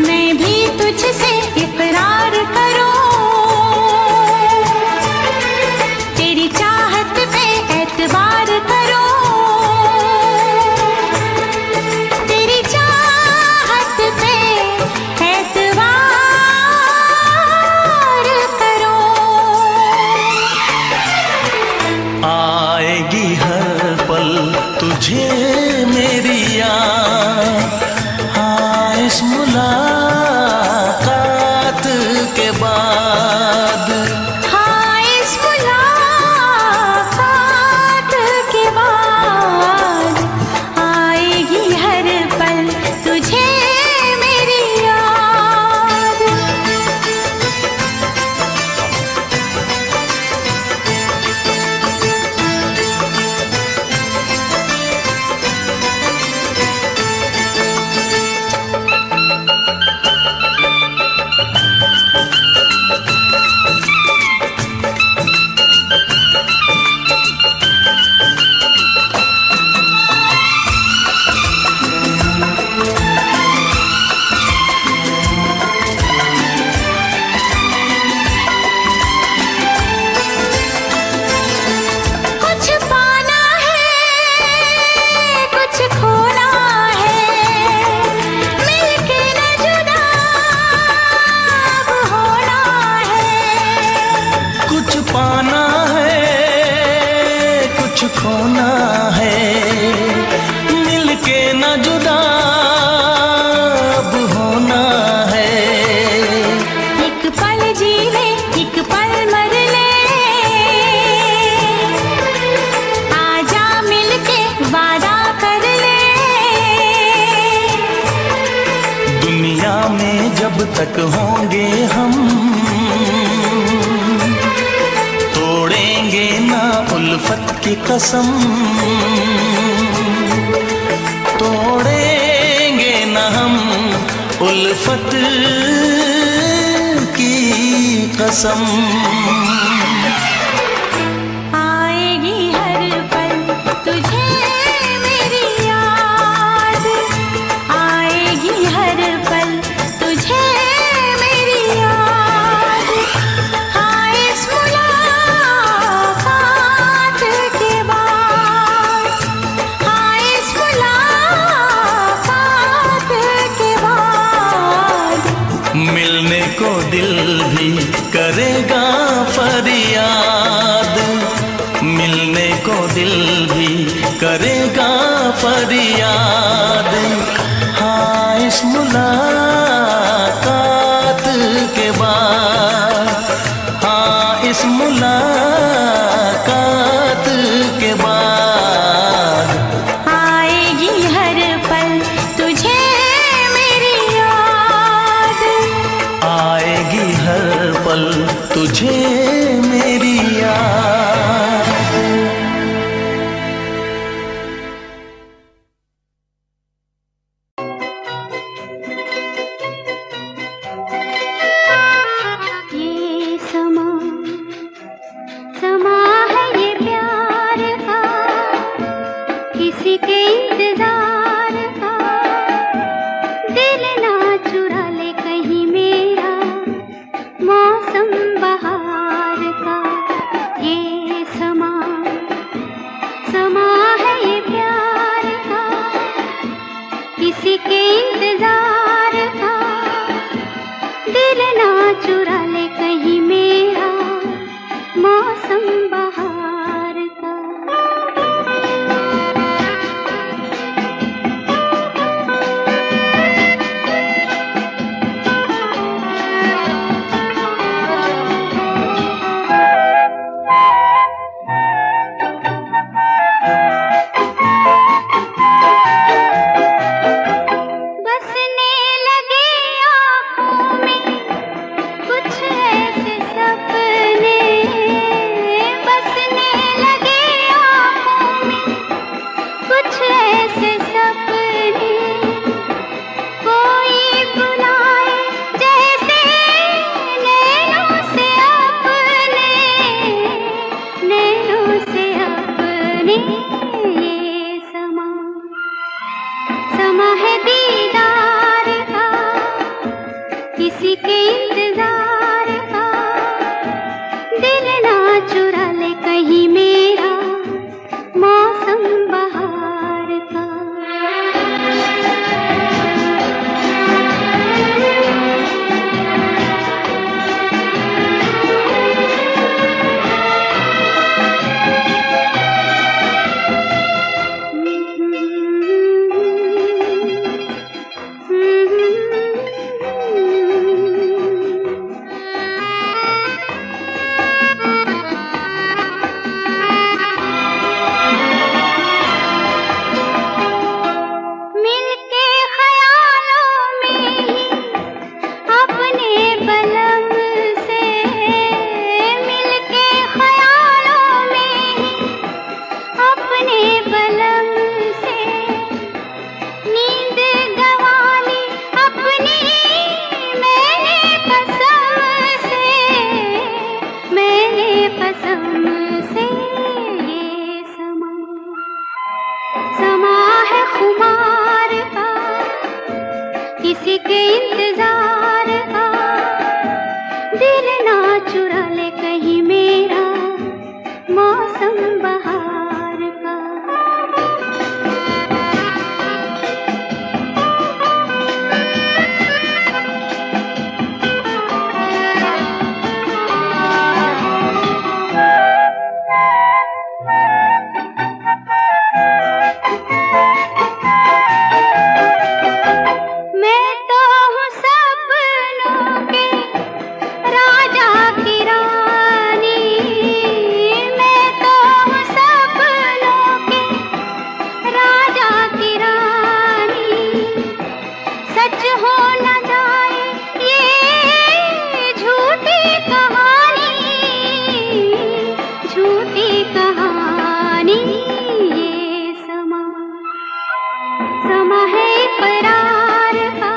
S2: मैं भी तुझसे इकरार करूं, तेरी चाहत पे एतबार करूं, तेरी चाहत पे एतबार करूं।
S1: आएगी हर पल तुझे मेरी याद, हाँ इस मुलाकात के बाद।
S2: हाँ इस मुलाकात के बाद आएगी हर पल तुझे मेरी याद।
S1: है, मिलके न जुदा अब होना है।
S2: एक पल जी ले, एक पल मर ले, आजा मिलके वादा कर ले।
S1: दुनिया में जब तक होंगे हम, तोड़ेंगे ना उल्फत की कसम, तोड़ेंगे ना हम उल्फत की कसम।
S2: आएगी हर पल तुझे मेरी याद, आएगी हर पल तुझे मेरी याद। हाँ इस मुलाकात के बाद, हाँ इस मुलाकात के बाद,
S1: मिलने को दिल भी करेगा फरियाद, मिलने को दिल भी करेगा फरियाद। हाँ इस मुलाकात के बाद, हाँ इस मुलाकात के बाद,
S2: आएगी हर पल तुझे मेरी याद,
S1: आएगी हर पल तुझे मेरी याद।
S2: ये समा समा है ये प्यार का, किसी के इंतजार का। दिल ना चुरा ले कहीं मेरा मौसम बहार का। ये समा समा है ये प्यार का, किसी के इंतजार का। दिल ना चुरा ले कहीं मेरा मौसम बहार का। बसने लगे आँखों में कुछ ऐसे सपने, बसने लगे आँखों में कुछ ऐसे सपने। कोई बुलाए जैसे नैनों से अपने, नैनों से अपने। ये समा समा है दीदार का, किसी के इंतजार का। दिल ना चुरा ले कहीं मेरा मौसम बहार का। मिलके ख्यालों में ही अपने बलम से, मिलके ख्यालों में ही अपने बलम से। नींद गंवाली अपनी मैंने कसम से, मैंने कसम से। ये समा समा है खुमार का, किसी के इंतजार का। दिल ना चुरा ले कहीं मेरा मौसम बहार का। समा है इकरार का,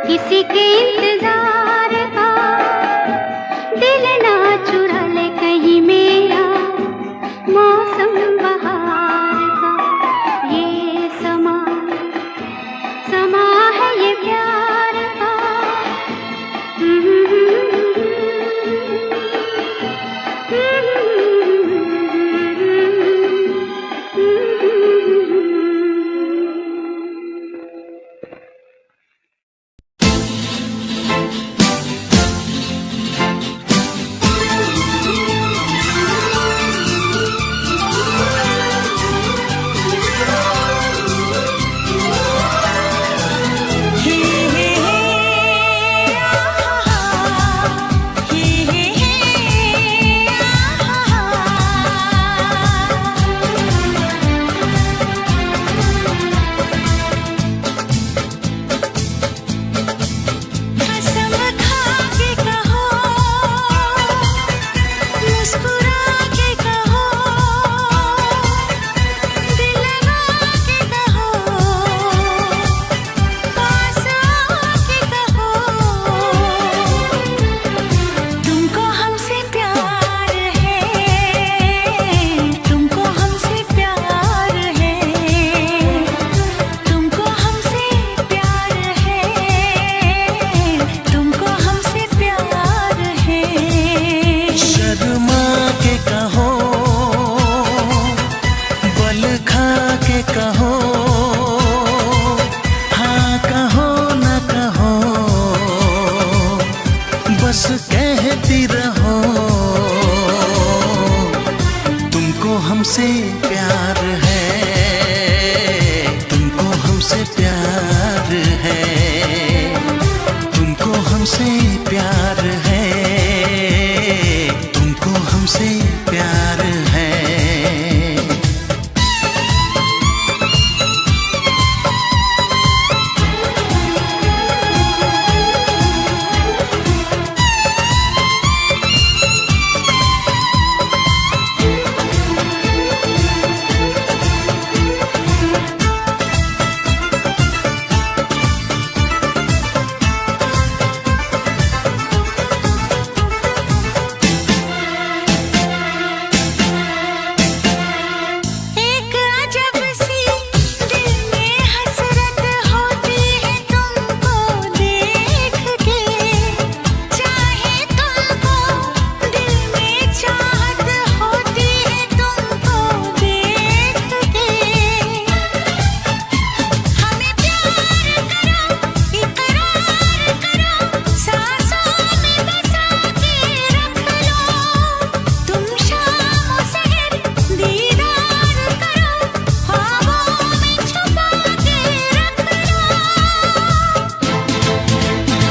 S2: किसी के इंतजार का, दिल ना चुरा ले कहीं मेरा मौसम बहार का। ये समा है ये प्यार का।
S3: हमसे प्यार है, तुमको हमसे प्यार है, तुमको हमसे प्यार है, तुमको हमसे प्यार है।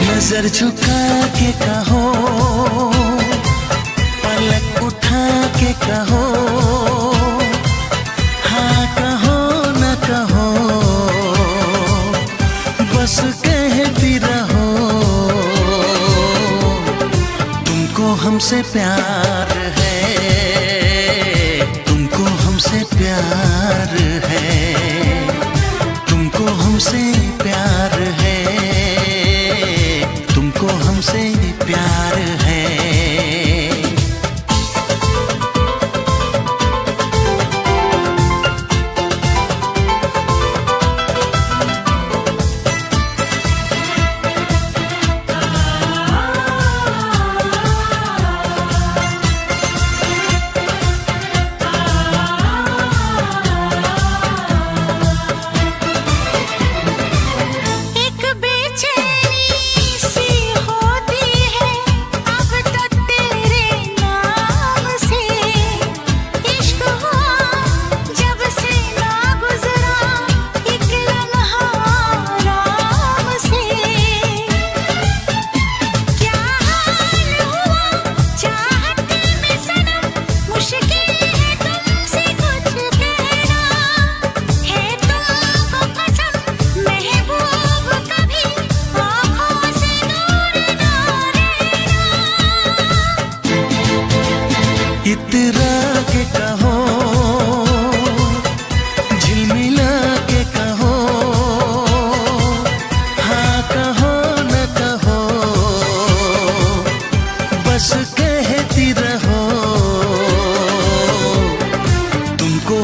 S3: नजर झुका के कहो, पलक उठा के कहो, हाँ कहो न कहो, बस कहती रहो। तुमको हमसे प्यार है, तुमको हमसे प्यार है, तुमको हमसे प्यार है, तुमको हमसे प्यार है।
S2: एक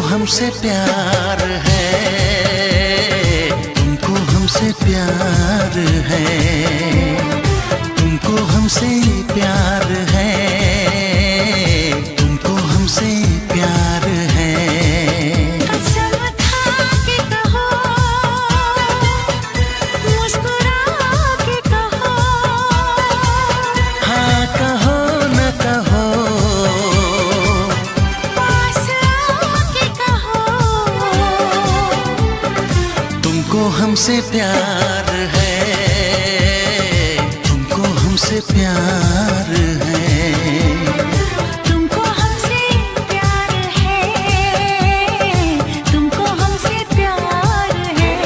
S3: हमसे प्यार है, तुमको हमसे प्यार है, तुमको हमसे प्यार है, तुमको हमसे प्यार है।
S2: कसम खा के कहो, मुस्कुरा के कहो,
S3: हाँ कहो न कहो,
S2: पास आके कहो,
S3: तुमको हमसे प्यार है, तुमको हमसे प्यार है।
S2: तुमको हमसे प्यार है, तुमको हमसे प्यार है।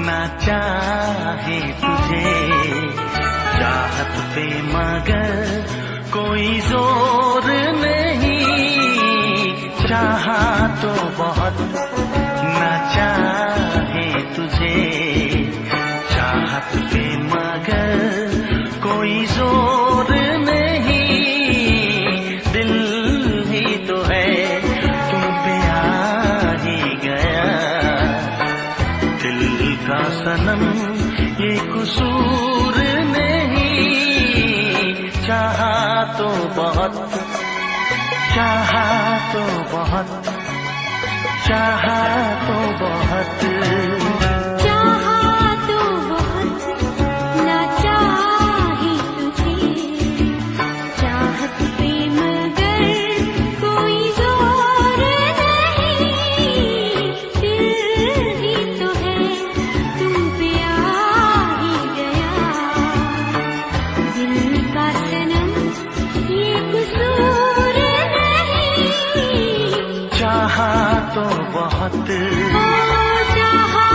S3: ना चाहे तुझे चाहत पे मगर कोई जोर नहीं, चाहा तो बहुत ना चाहे तुझे चाहत पे मगर कोई जोर नहीं, दिल ही तो है तुम पे आ ही गया, दिल का सनम ये कसूर नहीं, चाहा तो बहुत, चाहा तो बहुत, चाहा तो बहुत,
S2: चाहा तो बहुत ना चाहे तुझे चाहत पे मगर कोई जोर नहीं, दिल ही तो है तुम पे आ ही गया, दिल का सनम ये कसूर नहीं,
S3: चाहा तो बहुत,
S2: चाहा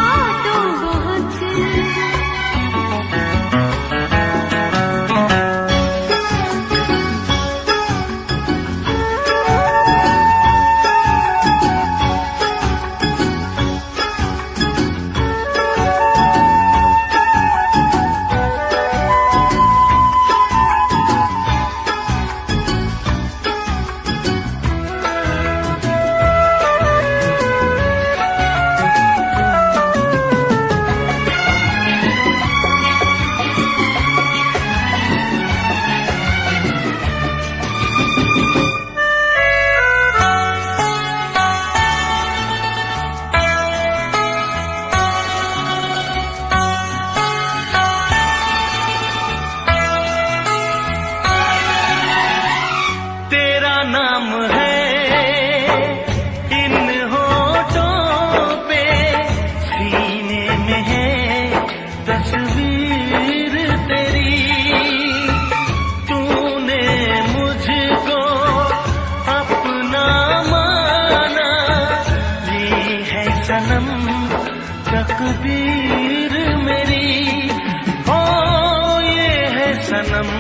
S2: तो बहुत।
S3: तेरा नाम है इन होठों पे, सीने में है तस्वीर तेरी, तूने मुझको अपना माना, ये है सनम तकदीर मेरी, ओ ये है सनम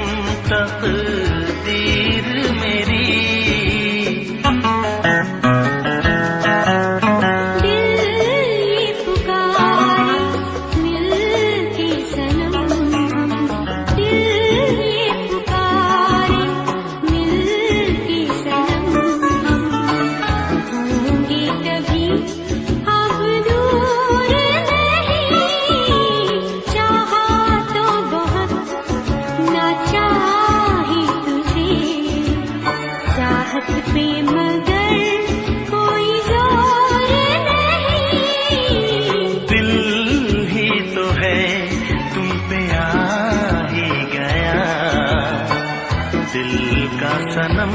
S3: तकदीर मेरी। का सनम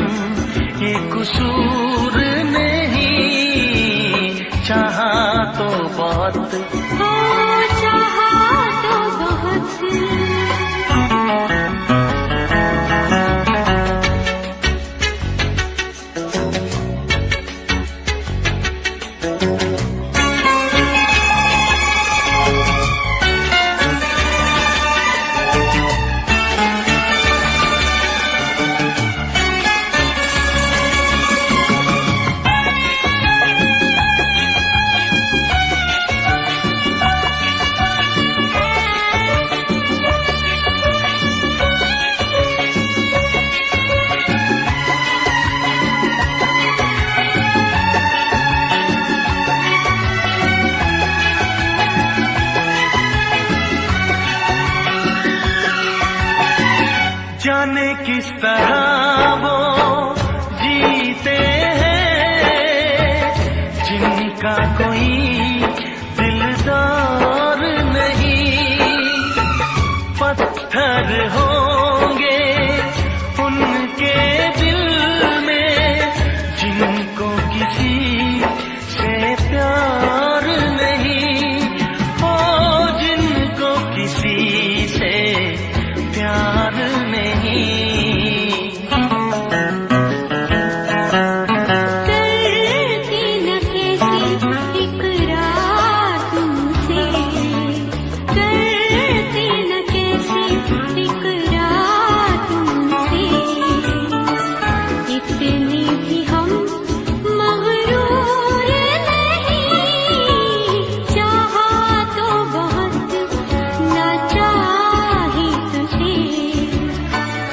S3: ये कसूर नहीं, चाहा तो बहुत
S2: हो चाहा तो बहुत।
S3: जाने किस तरह वो जीते हैं जिनका कोई दिलदार नहीं, पत्थर होंगे उनके दिल में जिनको किसी से प्यार नहीं, ओ जिनको किसी से प्यार नहीं।
S2: करती न कैसी इकरार तुमसे, करती न कैसी इकरार तुमसे, इतने भी हम मगरूर नहीं, चाहा तो बहुत ना चाहे तुझे,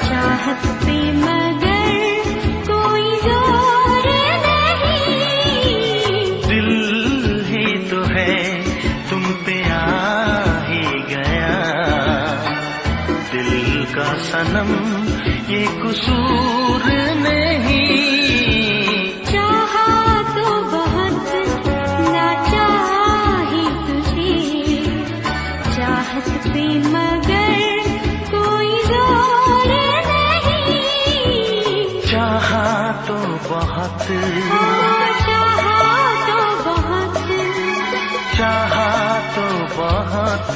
S2: चाहत पे मगर कोई जोर नहीं,
S3: दिल ही तो है तुम पे आ ही गया, दिल का सनम ये कसूर नहीं,
S2: चाहा तो बहुत ना चाहे तुझे, चाहत पे मगर कोई जोर नहीं,
S3: चाहा तो बहुत,
S2: ओ चाहा तो बहुत।
S3: चाहा तो बहुत।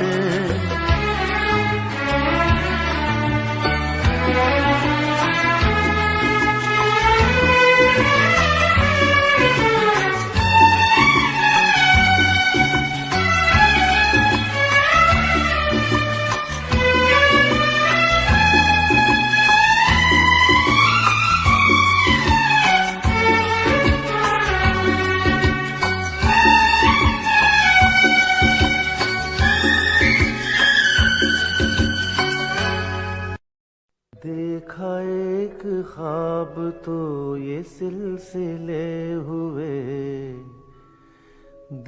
S6: देखा एक ख्वाब तो ये सिलसिले हुए,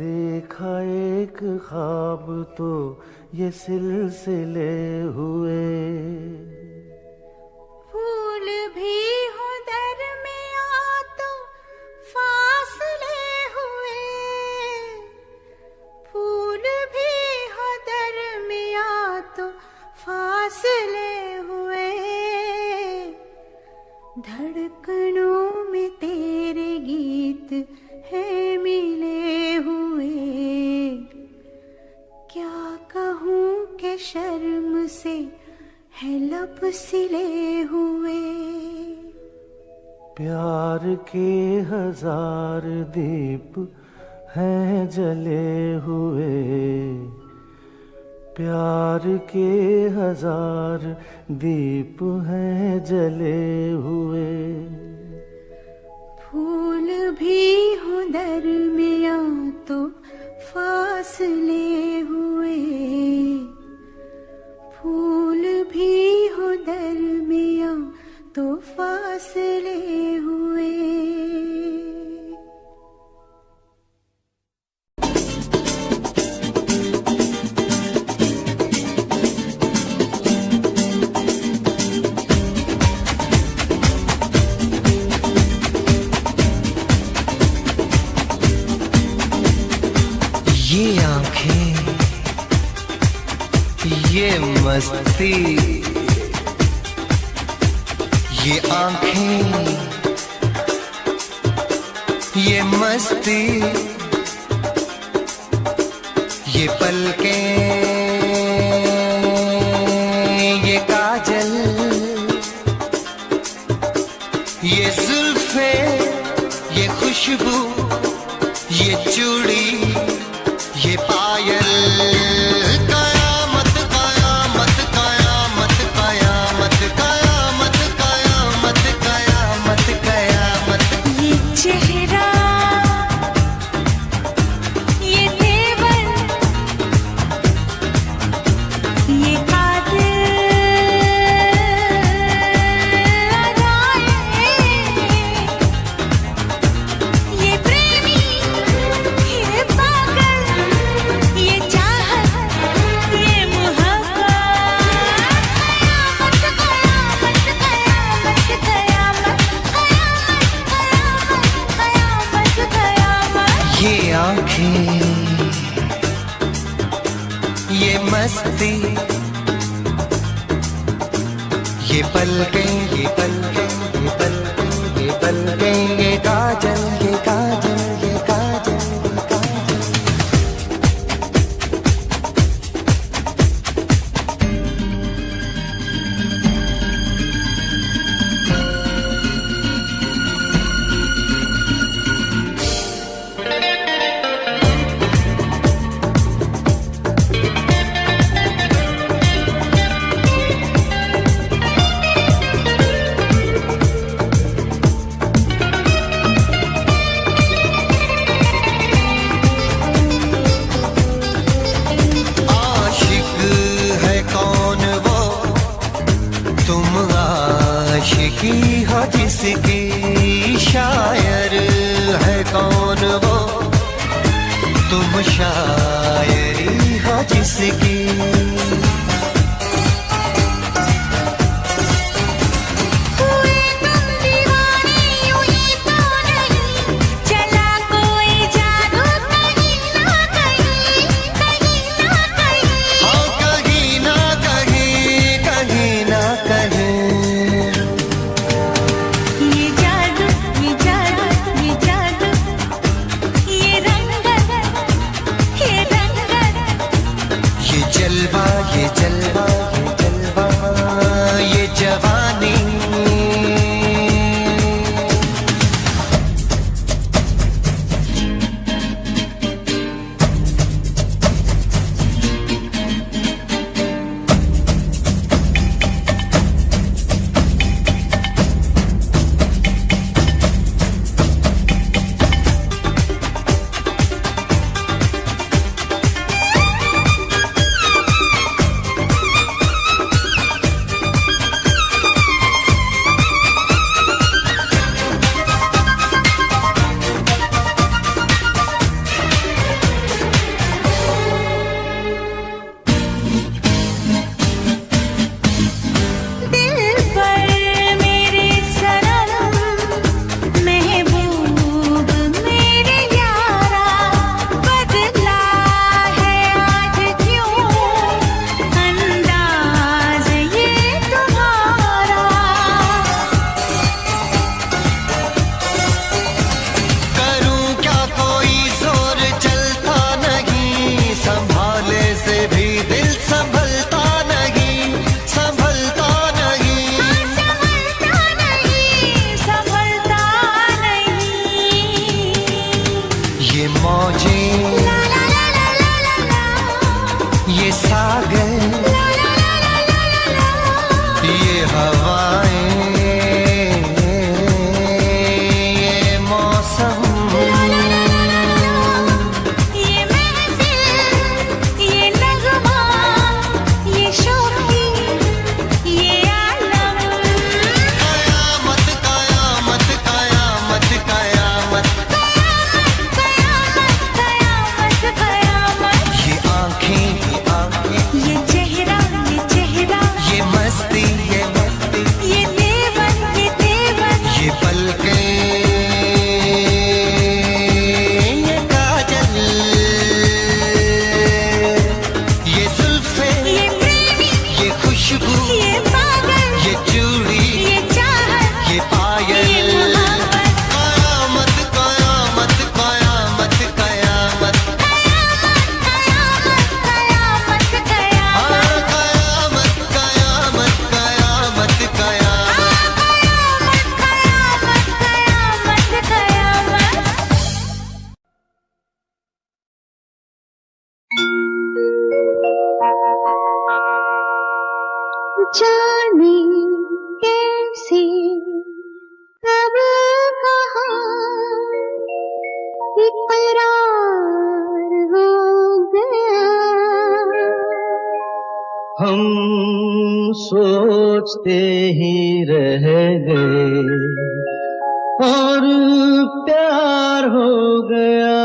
S6: देखा एक ख्वाब तो ये सिलसिले हुए,
S2: फूल भी हो दरमियां तो फासले हुए, फूल भी हो दरमियां तो फासले हुए, धड़कनों में तेरे गीत है मिले हुए, क्या कहूँ कि शर्म से है लब सिले हुए,
S6: प्यार के हजार दीप हैं जले हुए, प्यार के हजार दीप हैं जले हुए,
S2: फूल भी हो दरमियां तो फासले हुए, फूल भी हो दरमियां तो फासले हुए।
S7: ये आंखें, ये मस्ती,
S3: ये आंखें, ये मस्ती, ये पलकें, ये काजल, ये जुल्फे, ये खुशबू, ये चूड़ी, ये पायल, कयामत कयामत कयामत कयामत कयामत कयामत कयामत कयामत।
S2: ये चेहरा, ये तेवर, ये कातिल अदाएं, ये प्रेमी, ये पागल, ये चाहत, ये मोहब्बत, कयामत कयामत कयामत कयामत कयामत कयामत कयामत।
S3: ये आंखें, ये मस्ती, ये पलकें, ये पलकें, ये पलकें, ये पलकें, ये काजल, ये काजल, ये काजल, ये काजल। आशिक है कौन वो, तुम आशिकी हो जिसकी, शायर है कौन वो, तुम शायरी हो जिसकी।
S2: हुए तुम दीवाने यूं ही तो नहीं, चला कोई जादू कहीं ना कहीं, कहीं ना कहीं।
S3: हाँ कहीं ना कहीं, कहीं ना कहीं।
S2: ये जादू, ये जादू, ये जादू, ये रंगत, ये
S3: घायल। कयामत कयामत कयामत कयामत कयामत कयामत कयामत
S2: जाने कैसे कब कहाँ इकरार हो गया।
S6: हम सोचते ही रह गए और प्यार हो गया।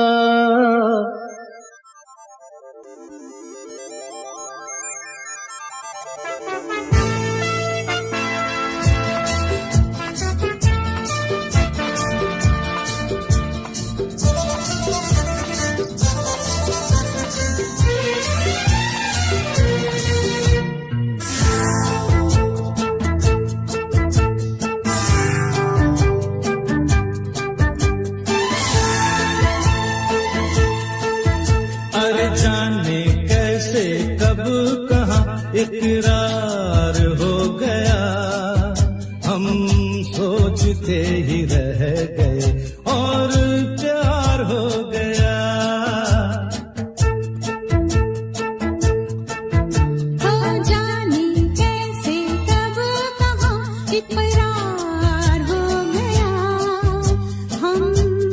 S4: अरे जाने कैसे कब कहाँ इकरार हो गया। हम सोचते ही रह गए और प्यार हो गया।
S2: हो जाने कैसे कब कहाँ इकरार हो गया। हम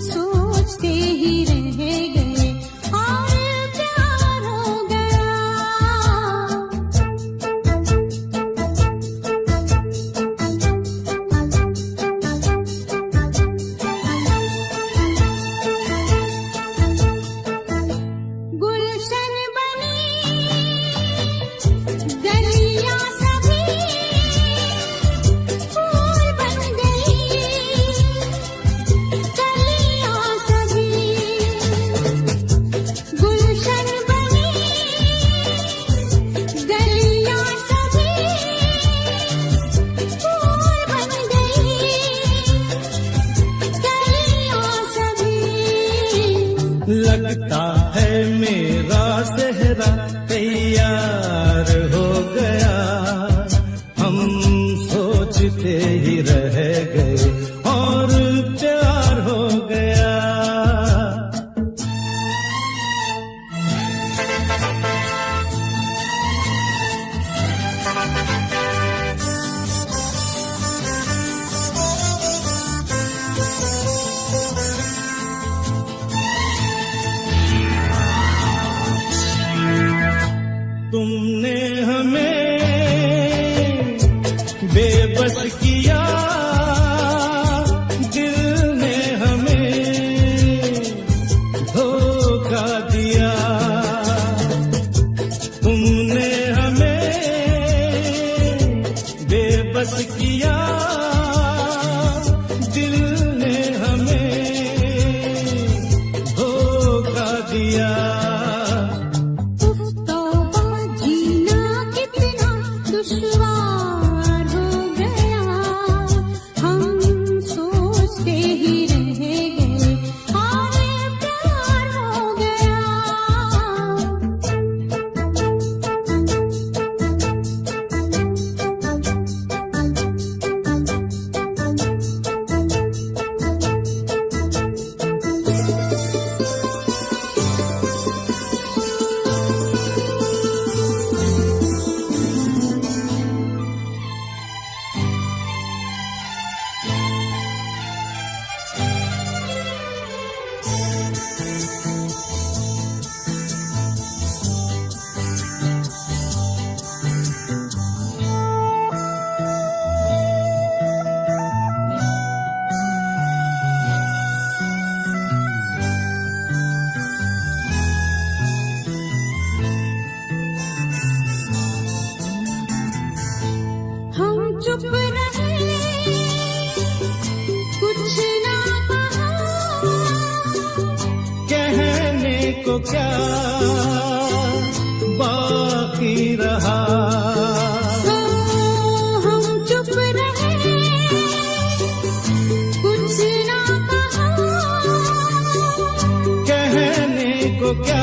S2: सोचते ही रह गए और प्यार हो गया। गुलशन बनी गलियां सभी फूल बन गई। गलियां सभी गुलशन बनी गलियां सभी फूल बन गई। गलियां सभी
S4: लगता है मेरा सेहरा तैयार हो गया। हम सोचते ही रह गए और प्यार हो गया। तुमने हमें बेबस किया, दिल ने हमें धोखा दिया। तुमने हमें बेबस किया, दिल ने हमें धोखा दिया।
S2: जीना कितना दुश्वार हो गया। हम सोचते ही रह गए और प्यार हो गया। चुप रहे, कुछ ना कहा,
S4: कहने को क्या बाकी रहा।
S2: हम चुप रहे,
S7: क्या